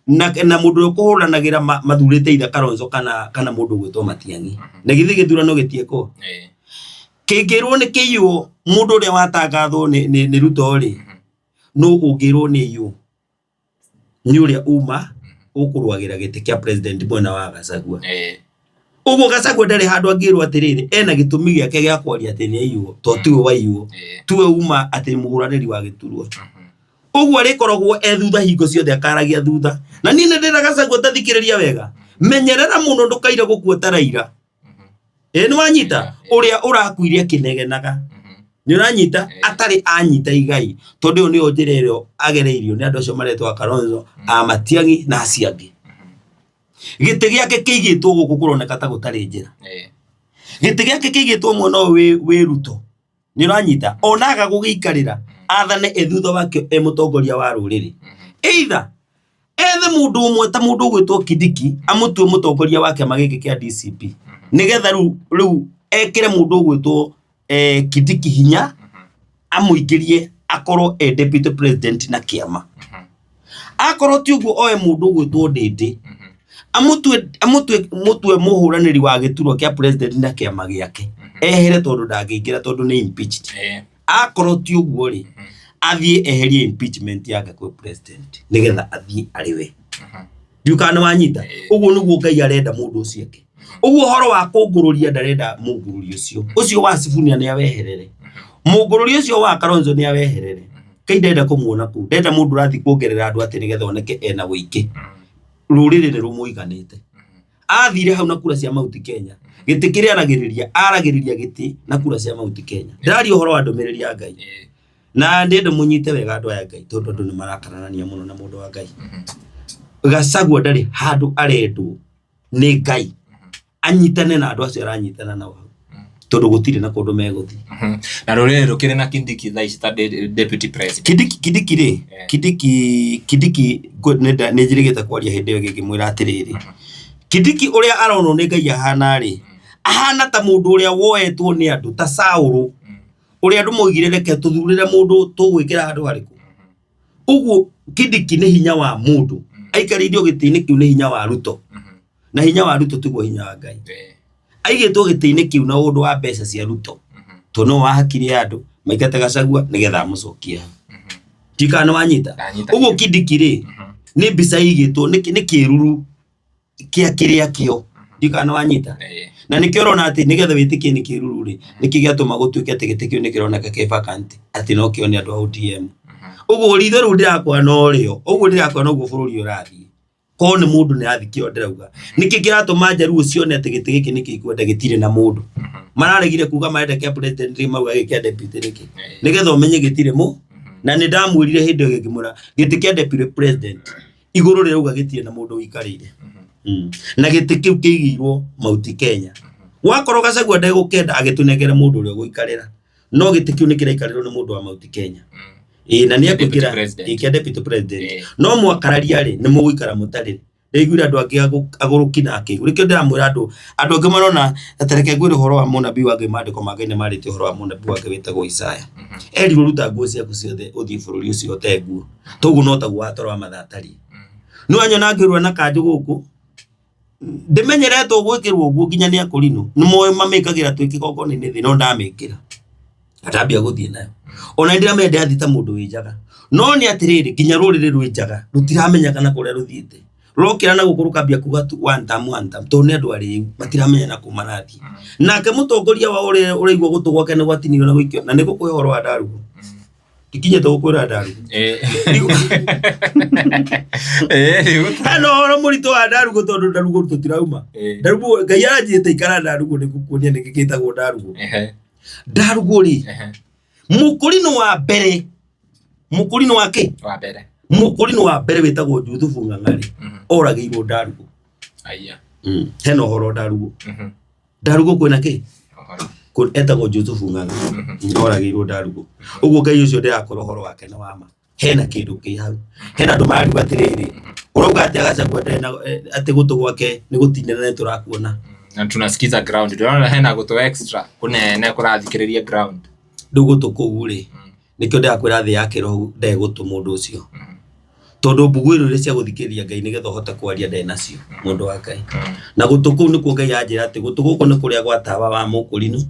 na mundu ukuhuranagira mathurite itha Kalonzo kana mundu gwitwo Matiang'i na githi githurano gitieko kingirwo ni kiyo mundu uria watangathwo ni Ruto ri no ungirwo ni yu ni uria uma ukurwagira giti kia president mwena wa Gachagua uguo Gachagua ndari handu angirwo atiriri ena gitumi giake gia kwaria ati ni yu to tiwe wa yu tiwe uma ati muguraniri wa giturwa uguo rikoragwo thutha hingo ciothe akaragia thutha na nini ndira Gachagua tathikiriria wega menyerera muno ndukaire gukuota Raila ni wanyita uria urakuiria kinegenaga ni uranyita atari anyita igai tondu ni onjirero agereirio ni andu acio maretwa Kalonzo Matiang'i na Asiangi giti giake kiigitwo guku kuroneka ta gutari njira giti giake kiigitwo mwena wi Ruto ni uranyita onaga gugiikarira athane thutha wake mutongoria wa ruriri either ethe mundu umwe ta mundu gwitwo Kindiki amutue mutongoria wake magiki kia DCP nigetha riu ekire mundu gwitwo Kindiki hinya amuingirie akorwo deputy president na kiama akorwo ti uguo oe mundu gwitwo Ndindi amutue muhuraniri wa giturwa kia president na kiama giake ehere tondu ndangeingira tondu ni impeached akorwo ti uguo ri athie eherie impeachment yake kwa president nigetha athie ariwe ndukana wanyita uguo niguo Ngai arenda mundu ucio ke uguo horo wa kungururia ndarenda mungururi ucio wa Sifunia ni aweherere mungururi ucio wa Kalonzo ni aweherere Ngai ndenda kumuona ku ndenda mundu rathi kuongerera andu ati nigetha oneke ena wiki ruriri ni rumuiganite athire hau na kura cia Mount Kenya giti kiria aragiriria giti na kura cia Mount Kenya ndari uhoro wa ndumiriri ya Ngai na ndende munyite wega andu aya Ngai tondu andu ni marakarania muno na mundu wa Ngai Gachagua ndari handu arendwo ni Ngai anyitane na andu acio aranyitana nao tondu gutire na kundu meguthi na ruriri rukire na Kindiki thaa ici ta deputy president Kindiki nenda ni njirigite kwaria hindi iyo ngimwira atiriri Kindiki uria aronwo ni Ngai ahana ri ahana ta mundu uria woetwo ni andu ta Saulu uria andu moigire reke tuthurire mundu tugwikira handu hariku uguo Kindiki ni hinya wa mundu aikaririo giti-ini kiu ni hinya wa Ruto na hinya wa Ruto tiguo hinya wa Ngai aigitwo giti-ini kiu na undu wa mbeca cia Ruto to no wahakire andu maikate Gachagua nigetha amucokia tikana wanyita uguo Kindiki ri ni mbica igitwo ni kiruru kiria kio ndikana wanyita na nikiorona ati nigetha witikie ni kiruru ri nikigiatuma gutuike ati gitikio nikironeka ke vacant ati no kio ni andu a ODM uguo ritho ru ndirakwa no rio uguo ndirakwa no guo bururi urathie ko ni mundu ni athikio ndirauga nikigiratuma njaru ucio ni ati giti giki nikikwenda gitire na mundu mararegire kuga marenda kia president ri mau agikia deputy riki nigetha umenye gitire mu na ni ndamwirire hindi gikimura giti kia deputy president iguru rirauga gitire na mundu wikarire na giti kiu kigirwo Mount Kenya wakoro Gachagua ndegukenda agitunegere mundu uria guikarira no giti kiu ni kiraikariro ni mundu wa Mount Kenya na ni akugira ikia deputy president no mwakararia ri ni muguikara mutari ndeiguira andu angi agurukina akigu rikio ndiramwira andu angi marona atareke gwire horo wa munabii wange mandiko magene marite horo wa munabii wange witagwo Isaya eri ruta nguo ciaku ciothe uthii bururi ucio teguo toguo no taguo watoro wa mathatari no anyona ngirwa na kanju guku ndimenyeretwo gwikirwo guo nginya ni akurino ni moe mamikagira twikigongona-ini thi no ndamikira atambia guthie nayo ona ndiramende athita mundu winjaga no ni atiriri nginya ruriri rwinjaga rutiramenya kana kuria ruthiite rokira na gukuruka bia kuga tu one time to ne andu ari matiramenya na kumarathi nake mutongoria wa uraigwa gutu gwake ni gwatinio na gwikio na ni gukuhe horo wa Ndarugu ikinye to gukwira Ndarugu ano horo murito wa Ndarugu tondu Ndarugu tutirauma Ndarugu Ngai anjite ikara Ndarugu ni gukunia ni gikitagwo Ndarugu Ndarugu ri mukurino wa mbere mukurino wake wa mbere mukurino wa mbere witagwo Juthubu Ng'ang'ari oragirwo Ndarugu aya heno horo Ndarugu Ndarugu kwina ki kun etagwo Juthubu Ng'ang'ari oragirwo Ndarugu uguo Ngai ucio ndirakorwo horo wake na wama hena kindu ki hau hena andu mari batiriri urauga ati Gachagua ndena ati gutu gwake ni gutinira na turakuona na tunasikiza ground ndio hena gutu extra kunene kurathikiriria ground ndugutu kuu ri nikio ndakwira thi yake ro ndegutu mundu ucio tondu mbuguiro ri cia guthikiriria Ngai nigetha hote kwaria ndenacio mundu wa Ngai na gutu kuu ni ku Ngai anjira ati gutu guku ni kuria gwatawa wa mukurino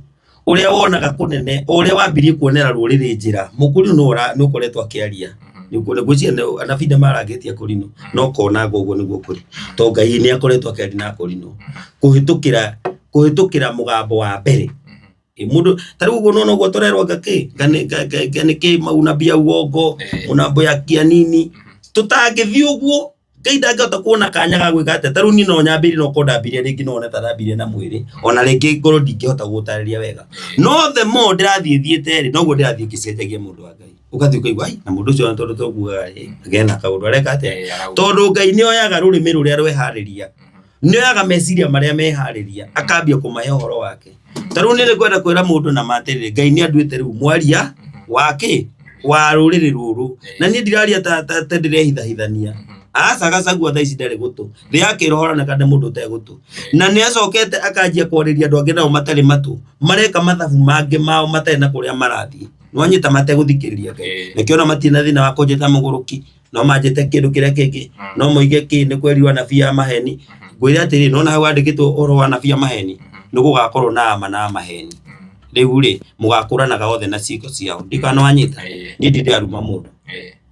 uria wonaga kunene uria wambirie kuonera ruriri njira mukurino no koretwo akiaria ni kule gucia anabida maragetia kurino no kona gogo niguo kuri to Ngai ni akoretwo akiaria na kurino kuhitukira mugambo wa mbere mundu tari uguo no go torerwa gake gane ke maunabia uongo unambo ya kianini tutangithii uguo Ngai ndangihota kuona kanya ga gwika ate taru ni no nyambiri no kodambiria ringi no ona tarambire na mwiri ona ringi ngoro ndingihota gutariria wega no the more ndirathiethiete ri no go ndirathie kicenjagia mundu wa Ngai ukathi ukaigwa ai na mundu ucio tondu toguaga agena kaundu areka ate tondu Ngai ni oyaga rurimi ruria rwehariria ni oyaga meciria maria mehariria akambia kumahe horo wake taru ni kwenda kwira mundu na matirire Ngai ni anduite riu mwaria wake wa ruriri ruru na ni ndiraria ta ndirehithahithania asa Gachagua thaici ndari gutu thi yake rohora na kada mundu te gutu na ni acokete akanjia kwariria andu angi nao matari matu mareka mathabu mange mao matari na kuria marathi nwanyita mate guthikiriria Ngai nikiona matina thina wa kunjeta muguruki no manjete kindu kiria kingi no moige ki ni kwerirwa na bia maheni ngwira atiri no na wandikitwo oro wa na bia maheni ni gugakorwo na maheni riu ri mugakuranaga othe na ciiko ciao ndikana wanyita ni ndiraruma mundu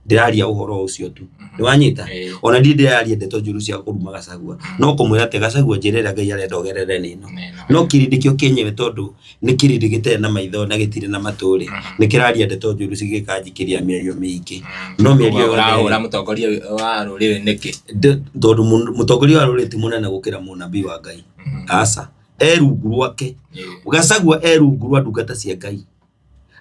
ndiraria uhoro ucio tu ni wanyita ona ndiraria ndeto njuru cia kuruma Gachagua no kumwira ati Gachagua njirera Ngai arenda ogerere nino no kirindi kio kenyewe tondu ni kirindi gitene na maitho na gitire na maturi ni kiraria ndeto njuru cigikanjikiria mĩario mĩingĩ no mĩario ora mutongoria wa ruriri niki tondu mutongoria wa ruriri ti munene gukira munabii wa Ngai asa erungu rwake Gachagua erungu rwa ndungata cia Ngai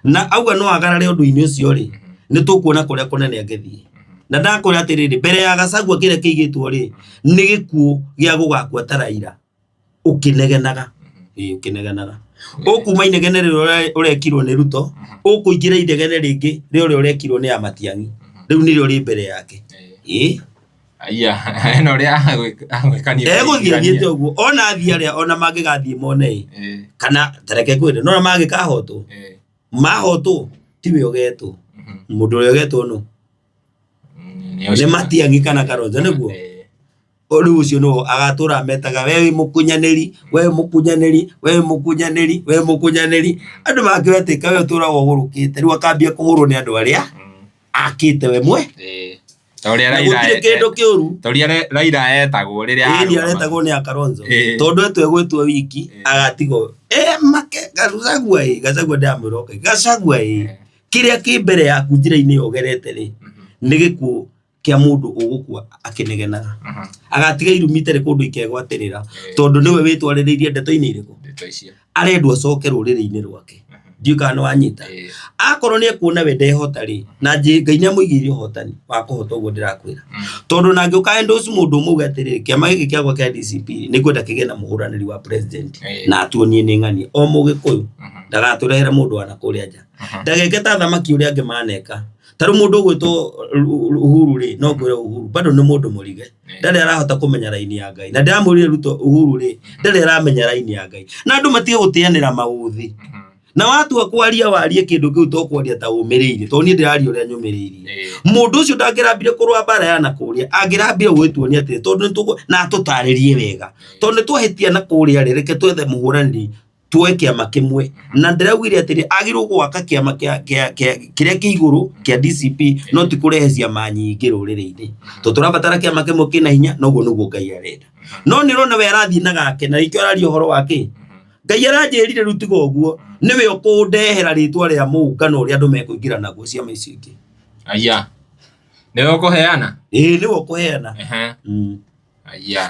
na auga no agarare undu-ini ucio ri ni tukuona kuria kunene angithii na ndakora atiriri mbere ya Gachagua kire kiigitwo ri ni gikuo gia gugakua taraira ukinegenaga ukinegenaga ukuma inegene rire urekirwo ni Ruto ukuingira inegene ringi rire urekirwo ni Amatiang'i riu ni ri mbere yake aya no ria agwikania eguthiagite uguo ona athiaria ona magigathie mone kana tareke kwire no magikahotwo mahotwo tiwe ogetwo mundu uria ogetwo no ni Matiang'i kana Kalonzo niguo ori ucio no agatura metaga we mukunyaniri andu makiwetika we utura wogurukite riu akambia kuhurwo ni andu aria akite we mwe Toria Raila kendo kiuru Toria Raila etagwo riria ni aretagwo ni Kalonzo tondu etwe gwetwo wiki agatigo make Gachagua ndamuroka Gachagua kiria ki mbere yaku njira-ini yogerete ri ni gikuo kia mundu ugukua akinegenaga agatiga irumite ri kundu ikegwatirira tondu niwe witwariririe ndeto-ini iriku arendwo coke ruriri-ini rwake ndiuka no anyita akorwo ni ekuona we ndehota ri na Ngai ni amuigire uhotani wa kuhota uguo ndirakwira tondu nange ukaenda ucio mundu umuga atiri kiama giki kiagwa kia DCP ni kwenda kige na muhuraniri wa president na atuonie ni ng'ani o mugikuyu ndagaturehera mundu wana kuria nja ndageke ta thamaki uria ange maneka taru mundu ugwitwo Uhuru ri no kwira Uhuru bado ni mundu murige ndari arahota kumenya raini ya Ngai na ndiramurire Ruto Uhuru ri ndari aramenya raini ya Ngai na andu matige gutianira mauthi na watu akwaria warie kindu kiu to kwaria ta umiriire to ni ndiraria uria nyumiriire mundu ucio ndangirambire kurwa bara ya nakuria angirambire gwituonia ati tondu nituko na tutaririe wega tondu nitwahitia na kuria reke twethe muhuraniri tuwe kiama kimwe na ndiraugire atiri agirwo gwaka kiama kiria kiiguru kia DCP no tikurehe ciama nyingi ruriri-ini turabatara kiama kimwe kina hinya noguo niguo Ngai arenda no nirona we arathii na gake na ikio araria uhoro wake Ngai aranjirire ru tiga uguo niwe ukundehera ritwa ria muungano uria andu mekuingira naguo ciama icio ingi aya niwe ukuheana niwe ukuheana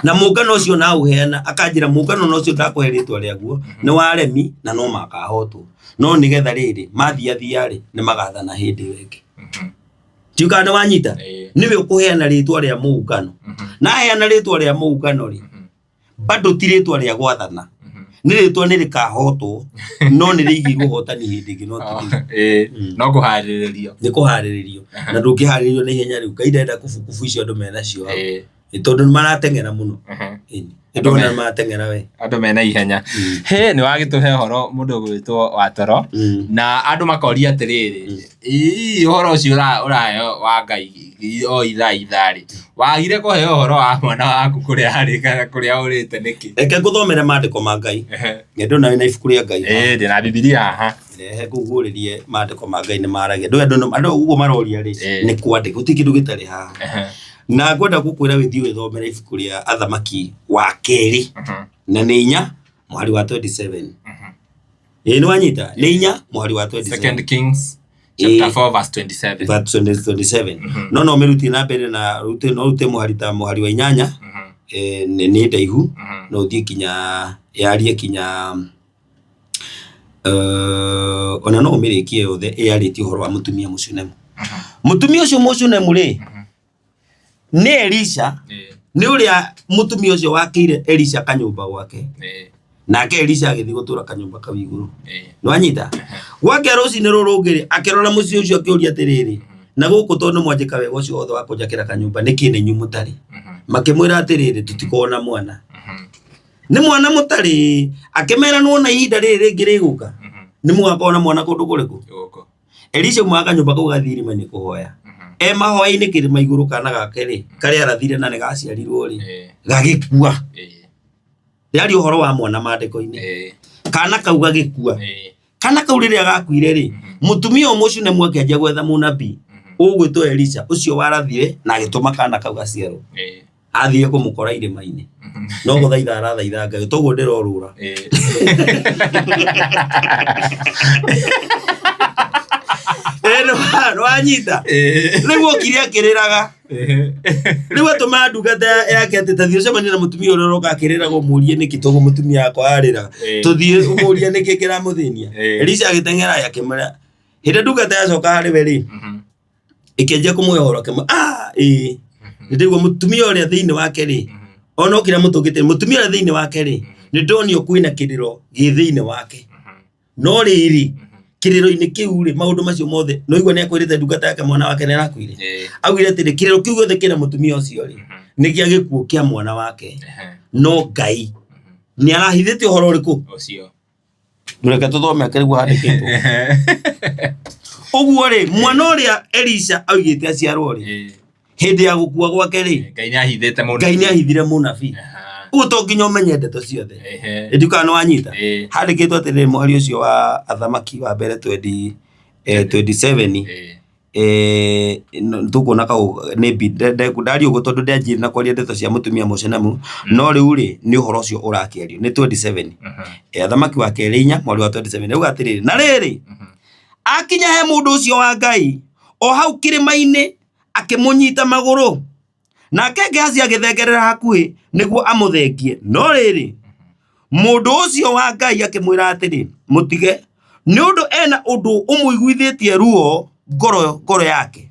na muungano ucio na uheana akanjira muungano no ucio ndakuhe ritwa riaguo ni wa aremi na no makahotwo no nigetha riri mathiathia ri ni magathana hindi wengi tiuka ni wanyita niwe ukuheana ritwa ria muungano na heana ritwa ria muungano ri bado ti ritwa ria gwathana ni ritwa ni rikahotwo no ni rigirwo hotani hindi ingi no ti no kuhariririo ni kuhariririo na ndungiharirio ni hinya riu Ngai ndenda kubukubu icio andu mena cio tondu marateng'era muno ndona marateng'era we andu mena ihenya he ni wagituhe horo mundu gwitwo Watoro na andu makoria atiriri horo ucio urayo wa Ngai o ithari wagire kuhe horo wa mwana waku kuria ari kana kuria urite niki reke nguthomere mandiko ma Ngai ndona wina ibuku ria Ngai ndina Biblia haha rehe nguguririe mandiko ma Ngai ni maragia andu uguo maroria ri ni kwandika utikindu gitari haha na ngwenda gukwira withi withomera ibuku ria Athamaki wa Keri na ni 4 mwari wa 27 ni wanyita ni 4 mwari wa 27 Second Kings chapter 4 verse 27 no meruti na mbere na rute mwari wa 8 ni ndaihu no uthie kinya yarie kinya ona no umirikie yothe yariti horo wa mutumia mucunemu mutumia ucio mucunemu ri ni Elisha ni uria mutumia ucio wakire Elisha kanyumba gwake nake Elisha agithi gutura kanyumba kau iguru nwanyita gwake ruci-ini rurungiri akirora mucio ucio akiuria atiriri na guku tondu mwanjika wega ucio wothe wa kunjakira kanyumba niki ni nyu mutari makimwira atiriri tutikona mwana ni mwana mutari akimera nuona ihinda riri ringi riguka ni mwakona mwana kundu kuriku Elisha mwaka nyumba kau gathirima-ini kuhoya mahoya-ini kirima iguru kana gake ri karia arathire na negaciarirwo ri gagikua yari uhoro wa mwana mandiko-ini kana kau gagikua kana kau riria gakuire ri mutumia umucio ne mwakianjia gwetha munabii ugwitwo Elisha ucio warathire na agituma kana kau gaciarwo athie kumukora irima-ini no guthaitha arathaitha Ngai toguo ndirorura no anyita niguo kire akiriraga niguo tuma ndungata yake ati tathio cemania na mutumia uria roka akiriraga umurie niki toguo mutumia yakwa arira tuthie umurie niki kiramuthinia Elisha agiteng'era yakimara hinde ndungata yacoka hari we ri ikianjia kumwihora kama ndigwo mutumia uria thiini wake ri ona ukira mutungite mutumia uria thiini wake ri ni ndonio kwina kiriro gi thiini wake no riri kiriro-ini kiu ri maundu macio mothe no igwa ni akwirite ndungata yake mwana wake ni arakwire awire atiri kiriro kiu gothe kina mutumia ucio ri ni kia gikuo kia mwana wake no Ngai ni arahithite uhoro uriku ucio ndureke tuthome akirigwo handikitwo uguo ri mwana uria Elisha augite aciarwo ri hindi ya gukua gwake ri Ngai ni ahithite munabii Ngai ni ahithire munabii uto nginya umenye ndeto ciothe ndikana wanyita handikitwo atiri mwari ucio wa Athamaki wa mbere 27 tukuona kau nä ndario gå tondå ndenjire na kwaria ndeto cia mutumia mucenamu no rä u rä nä å horo å cio å rakä ario nä 27 thamaki wa kerä inya mweri wa 27 rä u atä rä rä na rä rä akinya he må ndå å cio wa Ngai o hau kä rä ma-inä akä må nyita magå rå nake Gehazi agä thengerera hakuhä nä guo amå thengie no rä rä må ndå å cio wa Ngai akä mwä ra atä rä må tige nä å ndå ena å ndå å må iguithä tie ruo ngoro yake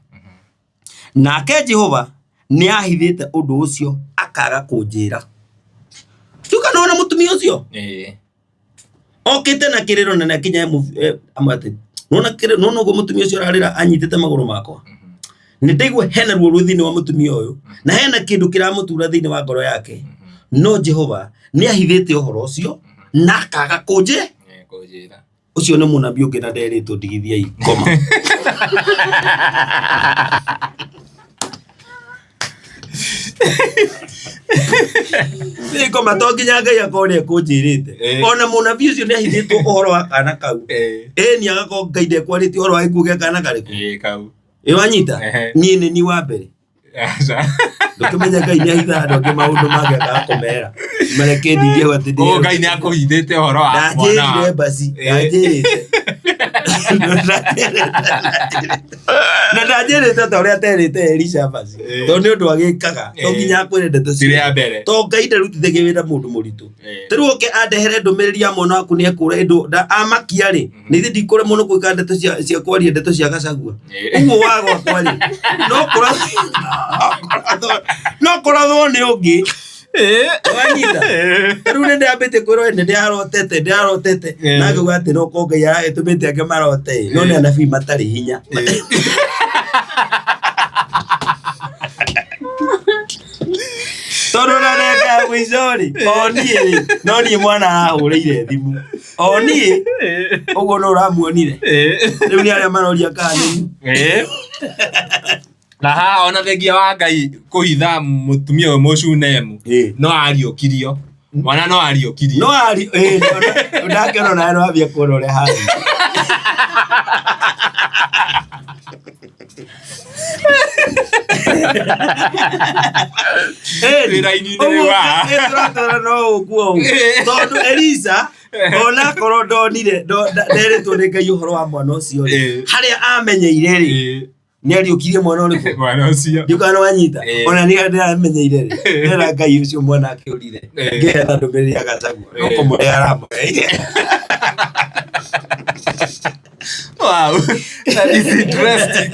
nake Jehova nä ahithä å ndå å cio akaga kå njä ra tuka nona må tumia å cio okä te na kä rä ro nene akinya amate nona guo må tumia å cio ararä ra anyitä te magå rå makwa nä ndaigua hena ruo rwä thä inä wa må tumia å yå na hena kä ndå kä ramå tura thä inä wa ngoro yake no Jehova nä ahithä te å horo å cio na akaga kå njä ra ucio nä må nabi å ngä na nderä two ndigithiai ngoma nä ngoma to nginya Ngai akorwo nä ekå njä rä te ona må nabi å cio nä ahithä two å horo wa kana kau ĩni agakorwo Ngai ndekwarä tie å horo wa gä kuo gä a kana karä kå wanyita niä nä ni wa mbere ndå kä menya Ngai nä ahitha andå angä maå ndå mangä akaga kå mera mareke ndingä hwa atä Ngai nä akå hithä te å horo wa ndanjä rire mbaci ndanjä rä te na ndanjä rä te ta å rä a terä te Elisha mbaci tondå nä å ndå agä kaga to nginya akwä re ndeto to Ngai ndarutithagia wä ra må ndå må ritå tä rä u oke andehere ndå mä rä ri ya mwana waku nä ekå ra ndå amakia rä nä ithe ndikå remwo nä gwä ka ndeto cia kwaria ndeto cia gacagua ũguo wa gwakwa rä no kå rathwo nä å ngä wanyita rä u nä ndäambä te kwä rwo nä ndärotete na ngauga atä no ko Ngai aragätå mä te angä marote no nä anabii matarä hinya tondå naneka gå ico rä oniä rä no niä mwana arahå rä ire thimå oniä å guo no å ramuonire rä u nä arä a maroria kanä na haha ona thengia wa Ngai kå hitha må tumia å må cunemu no ariå kirio mwana no ariå kirio no ndake ona nawe no ambia kuona å rä a harä tåratåra no å kuo tondå Elisha ona korwo ndonire nderä two nä Ngai å horo wa mwana å cio harä a amenyeire rä nä ariå kirie mwana å rä kå ndiå kana wanyita ona nä ndä ramenyeire rä ndera Ngai å cio mwana akä å rire ngäetha ndå mä rä ri agacagua no kå må rä aramåreire Wow, that is interesting.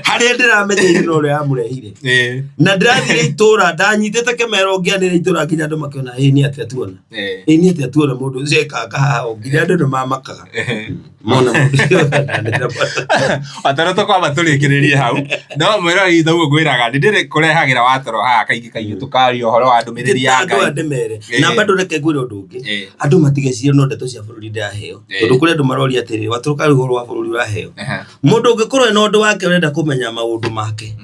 Harä ndä ramenyeire no å rä a amå rehire na ndä rathire itå ra ndanyitä te kemero ngä anä ra itå ra nginya andå makä ona nä atä atuona nä atä atuona må ndå å cio ekanga haha nginya andå nä mamakaga mona må ndå watarå kwamba tå rä kä rä rie hau no mwä rori thoguo ngwä raga nä ndä rä kå rehagä ra watoro haha kaingä kaingä tå karia å horo wa ndå mä rä ri ya Ngai andå mere na bandå reke ngwä ra å ndå å ngä andå matigecirie no ndeto cia bå rå ri ndäraheo tondå kå rä andå maroria atä rä watå rå ka rå horo wa bå rå ri å raheo må ndå å ngä korwo ena å ndå wake å renda kå menya maå ndå make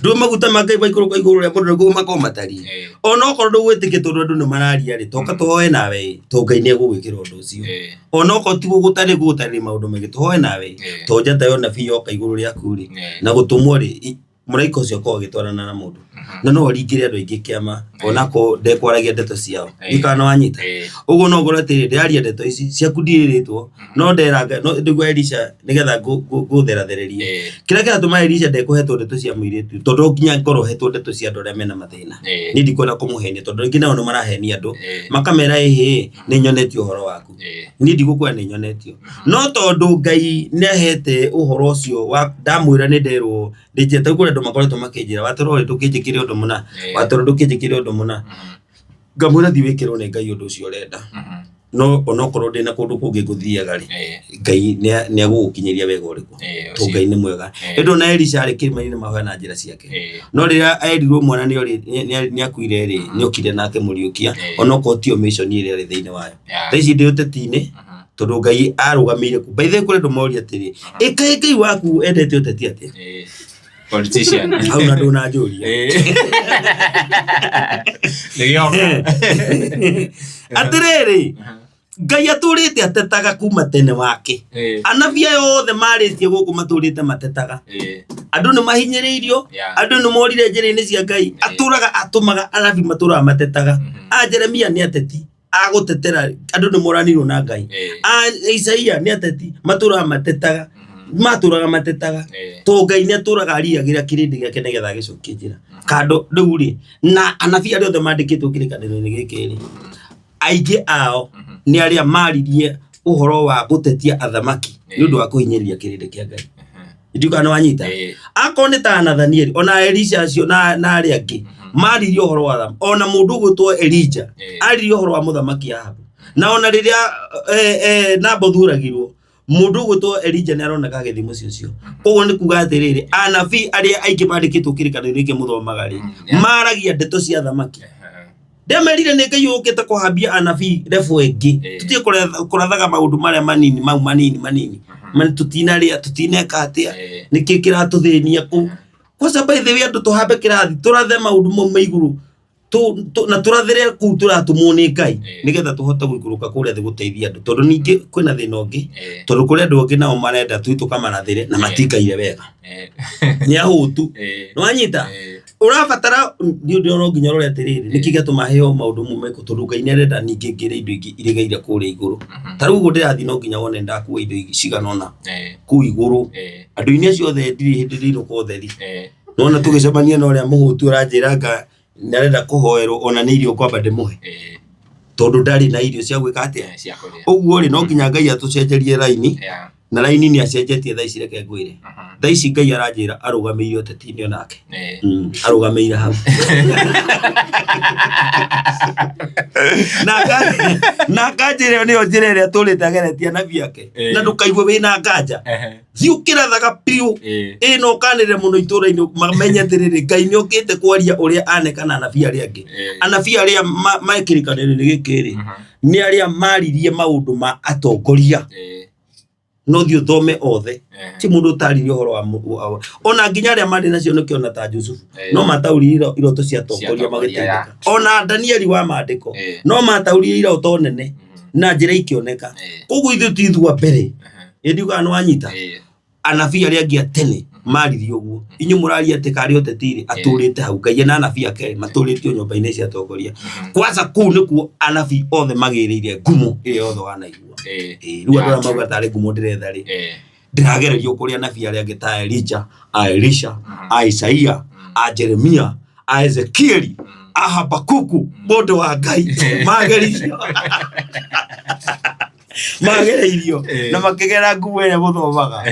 ndå maguta ma Ngai baikå rå ka igå rå rä a må ndå nä makorwo matariä ona okorwo ndå gwä tä kä tondå andå nä mararia rä toka tå hoe nawe to Ngai nä egå gwä kä ra å ndå å cio ona okorwo ti gå gå tarä maå ndå maingä tå hoe nawe to njata yona biå yoka igå rå rä aku rä na gå tå mwo rä mũraika ũcio akoragwo agĩtwarana na mũndũ na no aringĩre andũ aingĩ kĩama onako ndekwaragia ndeto ciao ikana wanyita ũguo no ngoro atĩrĩ ndĩraria ndeto ici ciaku ndirĩrĩtwo no nderanga no ndigwa Elisha nĩgetha ngũtherathererie kĩrĩa kĩratũma Elisha ndekũhetwo ndeto cia mũirĩtu tondũ nginya ngoro hetwo ndeto cia andũ arĩa mena mathĩna nĩ ndikwenda kũmũhenia tondũ rĩngĩ nao nĩ marahenia andũ makamera ĩhĩ nĩ nyonetio ũhoro waku nĩ ndigũkwenda nĩ nyonetio no tondũ Ngai nĩahete ũhoro ũcio ndamwĩra nĩ nderwo ndĩnjĩte kũrĩa andũ makoretwo makĩnjĩra watoro ndũkĩnjĩkĩre ũndũ mũna watoro ndũkĩnjĩkĩre ũndũ mũna ngamwĩra thi wĩkĩrwo nĩ Ngai ũndũ ũcio ũrenda no onokorwo ndĩ na kũndũ kũngĩ ngũthiaga rĩ Ngai nĩ agũgũkinyĩria wega ũrĩkũ to Ngai nĩ mwega ĩndũ na Elisha arĩ kĩrĩma-inĩ mahoya na njĩra ciake no rĩrĩa erirwo mwana nĩ akuire rĩ nĩ okire nake mũriũkia onokorwo tio mission ĩrĩa ĩrĩ thĩinĩ wayo thaa ici ndĩ ũteti-inĩ tondũ Ngai arũgamĩire ku baithe kũrĩ andũ moria atĩrĩ ĩka Ngai waku endete ũteti atĩa politician au na ndona njũria atĩrĩrĩ Ngai aturite atetaga kuma tene wake anabii yothe maritie guku maturite matetaga andu ni mahinyiriirio andu ni morire njira-ini cia Ngai aturaga atumaga anabii maturaga matetaga Jeremia ni ateti agutetera andu ni moranirwo na Ngai Isaia ni ateti maturaga matetaga to Ngai ni aturaga ariagira kirindi giake nigetha gicokie njira kando riu ri na anabii aria othe mandikitwo kirikaniro-ini giki ri aingĩ ao ni aria maririe uhoro wa gutetia athamaki ni undu wa kuhinyiriria kirindi kia Ngai ndiuka no wanyita akon ni ta Nathanieli ona Elisha acio na aria angi maririe uhoro wa athamaki ona mundu gwitwo Elijah aririe uhoro wa muthamaki Ahabu na ona riria Nabothuragirwo mundu gwitwo Elijah ni aroneka githimo cio koguo ni kuga atiriri anabii aria aingi mandikitwo kirikaniro-ini giki muthomaga ri maragia ndeto cia athamaki Demerire ni Ngai ukite kuhambia anabii refu engi tutie kurathaga maundu maria manini manini tutinaria tutineka atia niki kiratuthinia ku kwa sababu ithe andu tuhambe kirathi turathe maundu mau iguru na turathire ku turatumwo ni Ngai nigetha tuhote guikuruka kuria thi guteithia andu tondu ningi kwina thina ungi tondu kuria andu angi nao marenda tukamarathire na matikaire wega ni ahutu no anyita urabatara ndio nginya rore atiriri niki gatuma heo maundu mumeko tondu Ngai ni arenda ningi ngire indo ingi irigaire kuria iguru taru guo ndirathi no nginya wone ndakuwa indo ingi ciganona ku iguru andu ini acio othe ndiri hindi ndiro ko theri nona tugicemania na uria muhutu aranjira nga ndarenda kuhoerwo ona ni irio kwamba ndimuhe tondu ndari na irio cia gwika atia uguo ri no nginya Ngai atucenjerie raini na raini ni acenjetie thaa ici reke ngwire thaa ici Ngai aranjira arugameire uteti-ini onake arugameire hau na kanjire ni njira iria turite ageretia anabii ake na ndukaigue wina nganja thiukirathaga piu ino kanire muno itura-ini mamenye atiriri Ngai ni ukite kwaria uria anekana anabii aria angi anabii aria maikirikaniro-ini giki ri ni aria maririe maundu ma atongoria no thio thome othe ti mundu taririe uhoro wa ona nginya aria mari nacio nikiona ta Jusufu no mataurire iroto cia tongoria magitendeka ona Danieli wa mandiko no mataurire iroto nene na njira ikioneka koguo ithu tithua mbere ndiuga no anyita anabii aria angi atene maririe uguo inyu murari ati kari utetiri aturite hau Ngai na anabii ake maturite nyumba-ini cia tongoria kwanza ku nikuo anabii othe magiriire ngumo ile othe wanaigua riu andora mauga tari ngumo ndiretha ri ndiragererio kuria anabii aria angi ta Elijah Elisha Isaia Jeremia Ezekieli Habakuku mundu wa Ngai magereirio na makigera ngumo ĩrĩa muthomaga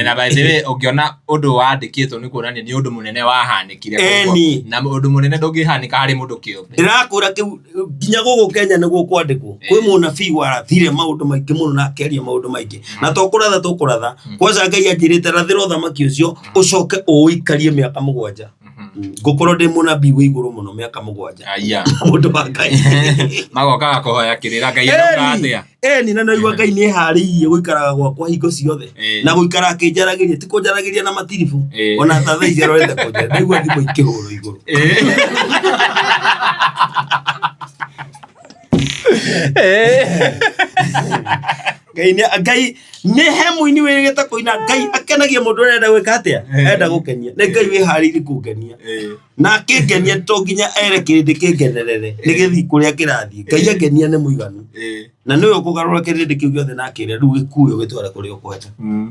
na by the way ungiona undu wandikitwo ni kuonania ni undu munene wahanikire na undu munene ndungihanika hari mundu kiumbe ndirakura kiu nginya gugu Kenya niguo kwandikwo kwi munabii warathire maundu maingi muno na akeria maundu maingi na tukuratha kwanza Ngai anjirite rathira uthamaki ucio ucoke uikarie miaka 7 ngukoro ndi munabii wi iguru muno miaka 7 mundu wa Ngai magokaga kuhoya kirira Ngai aroga atia ni na naigua Ngai ni hariirie guikaraga gwakwa hingo ciothe na guikara akinjaragiria ti kunjaragiria na matirifu ona ta thaa ici arorete kunjara naigua thimo ikihuro iguru Ngai ni hemu-ini wigite kuina Ngai akenagia mundu arenda gwika atia enda gukenia ni Ngai wi hariri kungenia na akingenia to nginya ere kirindi kingenerere nigithi kuria kirathie Ngai angenia ni muiganu na niwe ukugarura kirindi kiu giothe na akiria riu gikuyo gitwara kuria ukwenda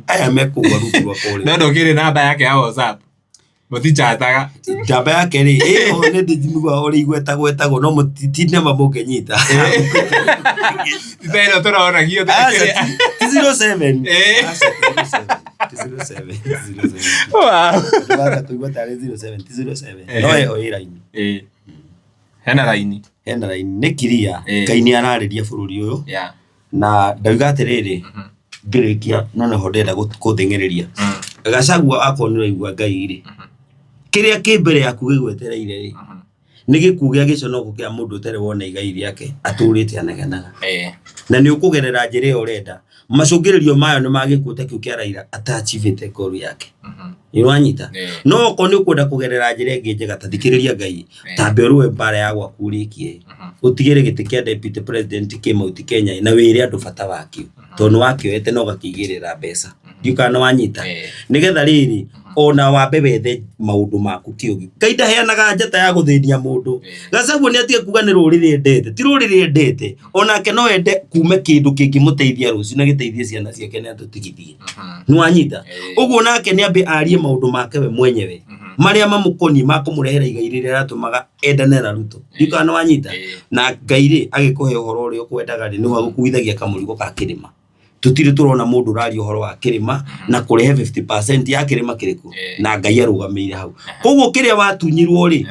aya mekugwa rungu rwa kuri no ndokire namba yake ya WhatsApp mutichataga namba yake ri ni ndijimugwa uri igwetagwo no mutitine mamukenyita Pero turona gio 07 wow baka tuigwa tare 07 no iraini hena raini ni kiria Ngai ni arariria bururi uyu na ndauga atiriri ngirikia no ne hodera guthengereria Gachagua akonira igwa Ngai ri kiria kimbere yaku gigwetereire ri ni gikugia giconogo kia mundu tere wona igai riake aturite anegenaga na ni ukugerera njira urenda macungĩrĩrio mayo nĩ magĩkuo kiu kia Raila atachivĩte goal yake nĩwanyita no ko nĩ ũkwenda kũgerera njĩra ĩngĩ njega ta thikĩrĩria Ngai tambe ũrũe mbara ya gwaku ũrĩkie ũtigĩre gĩtĩ kĩa deputy president kĩ Mount Kenya na wĩre andũ bata wakĩo tondũ wakĩoete no gakĩigĩrĩra mbeca ndikana wanyita nĩgetha rĩrĩ ona wambe wethe maũndũ maku kĩũgĩ Ngai ndaheanaga njata ya gũthĩnia mũndũ Gachagua nĩ atige kuga nĩ rũrĩrĩ endete ti rũrĩrĩ endete onake no ende kume kĩndũ kĩngĩmũteithia rũciũ na gĩteithie ciana ciake nĩ atũtigithie nĩwanyita ũguo nake nĩ ambe arie maũndũ make we mwenyewe marĩa mamũkoniĩ makũmũrehera igai rĩrĩa ratũmaga endane na Ruto ndikana wanyita na Ngai rĩ agĩkũhe ũhoro ũrĩa ũkwendaga rĩ nĩguo agũkuithagia kamũrigo ka kĩrĩma tutire turona mũndũ ũraria ũhoro wa kĩrĩma na kũrehe 50% ya kĩrĩma kĩrĩkũ na Ngai arũgamĩire hau koguo kĩrĩa watunyirwo rĩ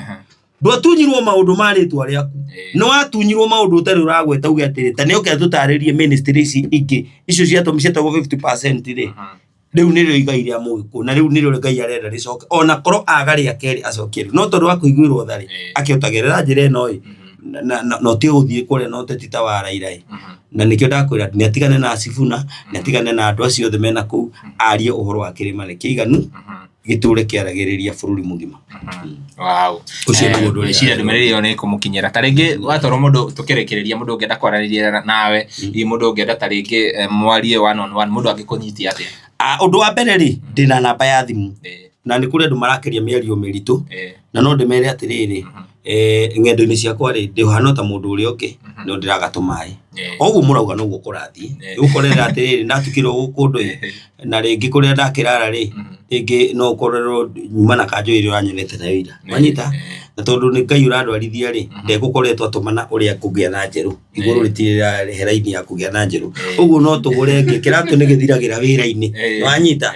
ndwatunyirwo maũndũ marĩtwa rĩaku no watunyirwo maũndũ ũtarĩ ũragweta uge atĩrĩ ta nĩ ũkĩa tũtarĩrie ministry ici ingĩ icio ciatũmĩcetagwo 50% rĩ rĩu nĩrĩo igai rĩa mũgĩkũ na rĩu nĩrĩo Ngai arenda rĩcoke ona korwo agarĩa kerĩ acokie no tondũ wa kũiguĩrwo tha rĩ akĩotagerera njĩra ĩno ĩ no ti gũthiĩ kũrĩa no teta wa Raila na nikio ndakwĩra nĩ atigane na Sifuna nĩ atigane na andũ acio othe mena kũu arie ũhoro wa kĩrĩma nĩ kĩiganu gĩtũre kĩaragĩrĩria bũrũri mũgima wow ucio nĩ mũndũ ũrĩa ndũmĩrĩri ĩyo nĩ kũmũkinyĩra ta rĩngĩ watorwo mũndũ tũkĩrekereria mũndũ ũngĩenda kwaranĩria nawe mũndũ ũngĩenda ta rĩngĩ mwarie one on one mũndũ angĩkũnyitia atĩa ũndũ wa mbere rĩ ndĩna namba ya thimũ na nĩ kũrĩ andũ marakeria mĩario mĩritũ na no ndĩmere atĩrĩrĩ ng'endo-inĩ ciakwa rĩ ndĩhana ta mũndũ ũrĩa ũngĩ no ndĩragata maĩ oguo mũrauga noguo kũrathiĩ ũkorera atĩrĩrĩ ndatukĩrwo gũkũ ndũ na rĩngĩ kũrĩa ndakĩrara rĩ rĩngĩ no ũkorerwo nyuma na kanjũ ĩrĩa ũranyonete na ira wanyita na tondũ nĩ Ngai ũrandwarithia rĩ ndegũkoretwo atũmana ũrĩa kũgĩa na njerũ igũrũ rĩtirĩ heraini ya kũgĩa na njerũ ũguo no tũgũre ngĩkĩratũ nĩ gĩthiragĩra wĩra-inĩ wanyita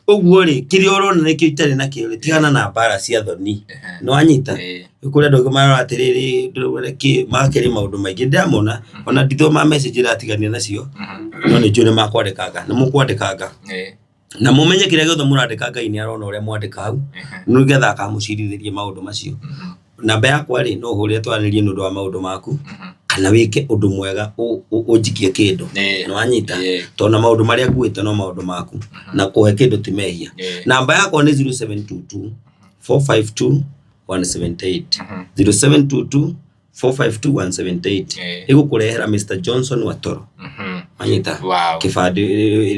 ũguo rĩ kĩrĩa ũrona nĩkĩo itarĩ na kĩo tigana na mbara cia thoni nĩwanyita kũrĩa andũ marora atĩrĩrĩ ndũreke makĩrĩ maũndũ maingĩ ndamona ona ndithoma message iratigania nacio no nĩ njũĩ nĩ makwandĩkanga nĩ mũkwandĩkanga na mũmenye kĩrĩa gĩothe mũrandĩka Ngai nĩ arona ũrĩa mwandĩka hau nĩgetha akamũcirithĩrie maũndũ macio namba yakwa rĩ no ũhũrĩre twaranĩrie nĩ ũndũ wa maũndũ maku kana wĩke ũndũ mwega ũnjikie kĩndũ nĩwanyita tondũ na maũndũ marĩa nguĩte no maũndũ maku na kũhe kĩndũ ti mehia namba yakwa nĩ 0722 452 178 0722 452 178 igũkũrehera Mr Johnson Watoro anyita kĩbandĩ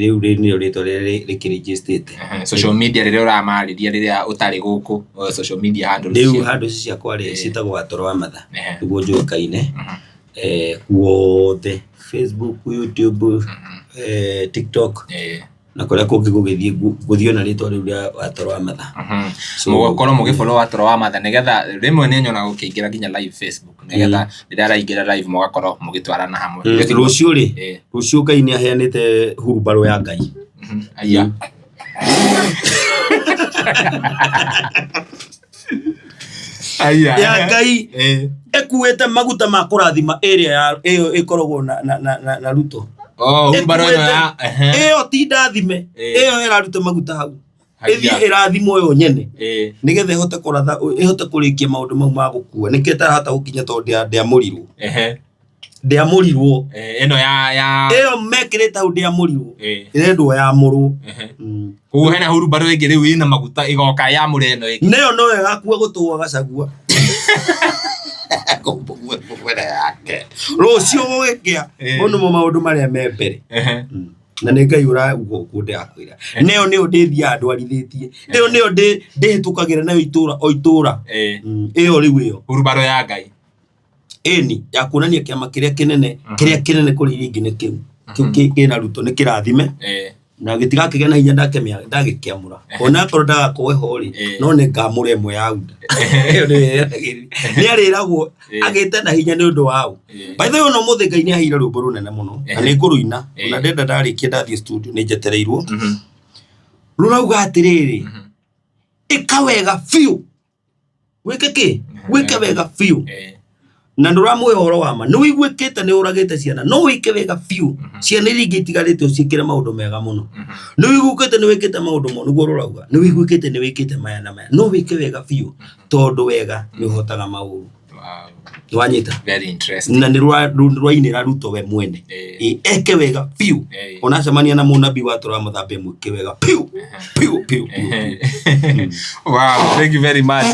rĩu nĩrĩo rĩtwa rĩrĩa rĩkĩrĩgĩstĩte social media rĩrĩa ũramarĩria rĩrĩa ũtarĩ gũkũ social media handles rĩu handles ciakwa rĩ ciĩtagwo Watoro wa Matha nĩguo njũĩkaine guothe Facebook YouTube TikTok na kũrĩa kũngĩ gũgĩthiĩ na rĩtwa rĩu rĩa Watoro wa Matha mũgũkorwo mũgĩfollow Watoro wa Matha nĩgetha rĩmwe nĩ nyona gũkĩingĩra nginya live Facebook nĩgetha rĩrĩa araingĩra live mũgakorwo mũgĩtwarana hamwe rũciũ rĩ rũciũ Ngai nĩ aheanĩte hurumbarũ ya Ngai aya ya Ngai ekuĩte maguta ma kũrathima area ĩyo ĩkoragwo na Ruto hurumbarũ ĩyo ti ndathime ĩyo ĩraruta maguta hau ĩthiĩ ĩrathimwo yo nyene nĩgetha ĩhote kũratha ĩhote kũrĩkia maũndũ mau ma gũkua nĩkĩo tarahota gũkinya tondũ ndĩamũrirwo ndĩamũrirwo ĩno ya ĩyo mekĩrĩte hau ndĩamũrirwo ĩrendwo yamũrwo koguo hena hurumbarũ ĩngĩ rĩu ĩna maguta ĩgoka yamũre ĩno ĩngĩ nĩyo no ĩgakua gũtũa Gachagua rũciũ gũgĩkĩa mũno maũndũ marĩa me mbere na nĩ Ngai ũrauga ũguo ndĩrakwĩra nĩyo nĩyo ndĩthiaga ndwarithĩtie ĩyo nĩyo ndĩhĩtũkagĩra nayo itũra o itũra ĩyo rĩu ĩyo hurumbarũ ya Ngai ĩni ya kuonania kĩama kĩrĩa kĩnene kũrĩ iria ingĩ nĩ kĩu kĩna Ruto nĩ kĩrathime na gĩtigakĩgĩa na hinya ndagĩkĩamũra ona akorwo ndagakorwo ho rĩ no nĩ ngamũra ĩmwe ya UDA nĩ arĩragwo agĩte na hinya nĩ ũndũ wao by the way no mũthĩ Ngai nĩ aheire rwĩmbo rũnene mũno na nĩ ngũrũina na ndenda ndarĩkia ndathiĩ studio nĩ njetereirwo rũrauga atĩrĩrĩ ĩka wega biũ wĩke wega biũ na ndũramũhe ũhoro wa ma nĩ wĩiguĩkĩte nĩ ũragĩte ciana no wĩke wega biũ ciana iria ingĩ itigarĩte ũciĩkĩre maũndũ mega mũno nĩ wĩiguĩkĩte nĩ wĩkĩte maũndũ mo nĩguo rũrauga nĩ wĩiguĩkĩte nĩ wĩkĩte maya na maya no wĩke wega biũ tondũ wega nĩ ũhotaga maũru wanyita very interesting na ni rwainira ruto we mwene eke wega piu onacemania na munabii wa tora muthambe mwike wega piu piu wow thank you very much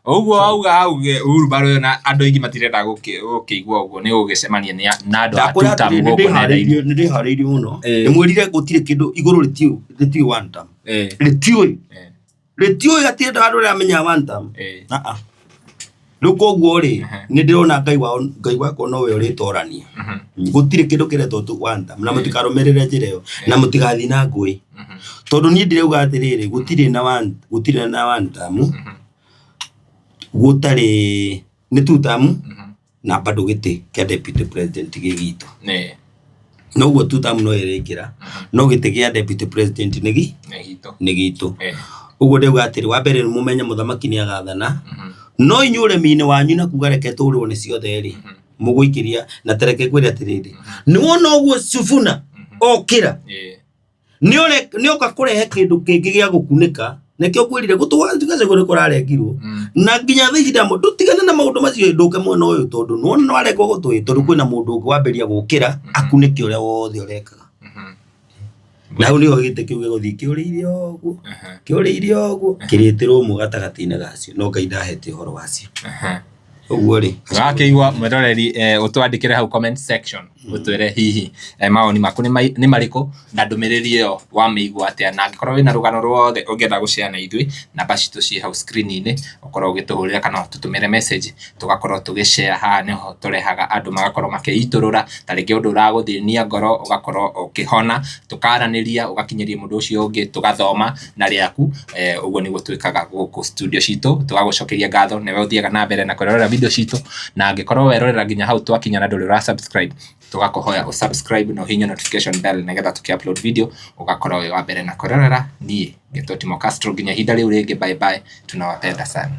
uguo auga auge Uhuru baro na andu ingi matirenda gukigwa uguo ni ugicemania na andu atuta mugo ni haririo muno ni mwirire gutire kindu iguru riti one time ritioi gatienda andu ramenya one time ruko ri ni ndirona ngai wako no we uritorania gutire kindu kiretwo tu one time na mutikaromerere njireo na mutigathi na ngui tondu ni ndireuga atiriri gutire na one time gutari ni two time na bado giti kia deputy president gigito no go two time no iringira no giti kia deputy president ni gitu ugo ndeuga atiri wa mbere mumenye muthamaki ni agathana no inyure mine wanyu na kugareke tuurwo ni ciothe ri muguikiria na tereke kwiri atiriri ni wona uguo Sifuna okira ni oka kurehe kindu kingi gia gukunika nekio kwirire gutwaze gore kurarengirwo na nginya thida mundu tigana na maundu macio nduke mwena uyu tondu no no areko gutwi tondu kwina mundu ungi wamberia gukira akunike uria wothe urekaga na uni ogite kiuge guthi kiuriire oguo kiritirwo mu gatagatina gacio no ngai ndahete horo wacio uguo ri gakeigwa mweroreri utwandikire hau comment section utwire hihi maoni maku ni mariko na ndumiriri yo wameigwa atia na ngikorwo wina rugano rwothe ungienda gushare na ithui namba citu ci hau screen-ini ukorwo ugituhurira kana tutumire message tugakorwo tugishare ha niho turehaga andu magakorwo makiiturura taringi undu uraguthinia ngoro ugakorwo ukihona tukaraniria ugakinyeria mundu ucio ungi tugathoma na riaku uguo ni gutwikaga guku studio citu tugagucokeria ngatho newe uthiaga na mbere na kurorera video citu na angikorwo werorera nginya hau twakinya na nduri ra subscribe tugakohoya usubscribe no hinya notification bell nigetha tuki-upload video ugakorwo wa mbere na kurorera nie Gitoti Mo Castro nginya hinda riu ringi bye bye tunawapenda sana.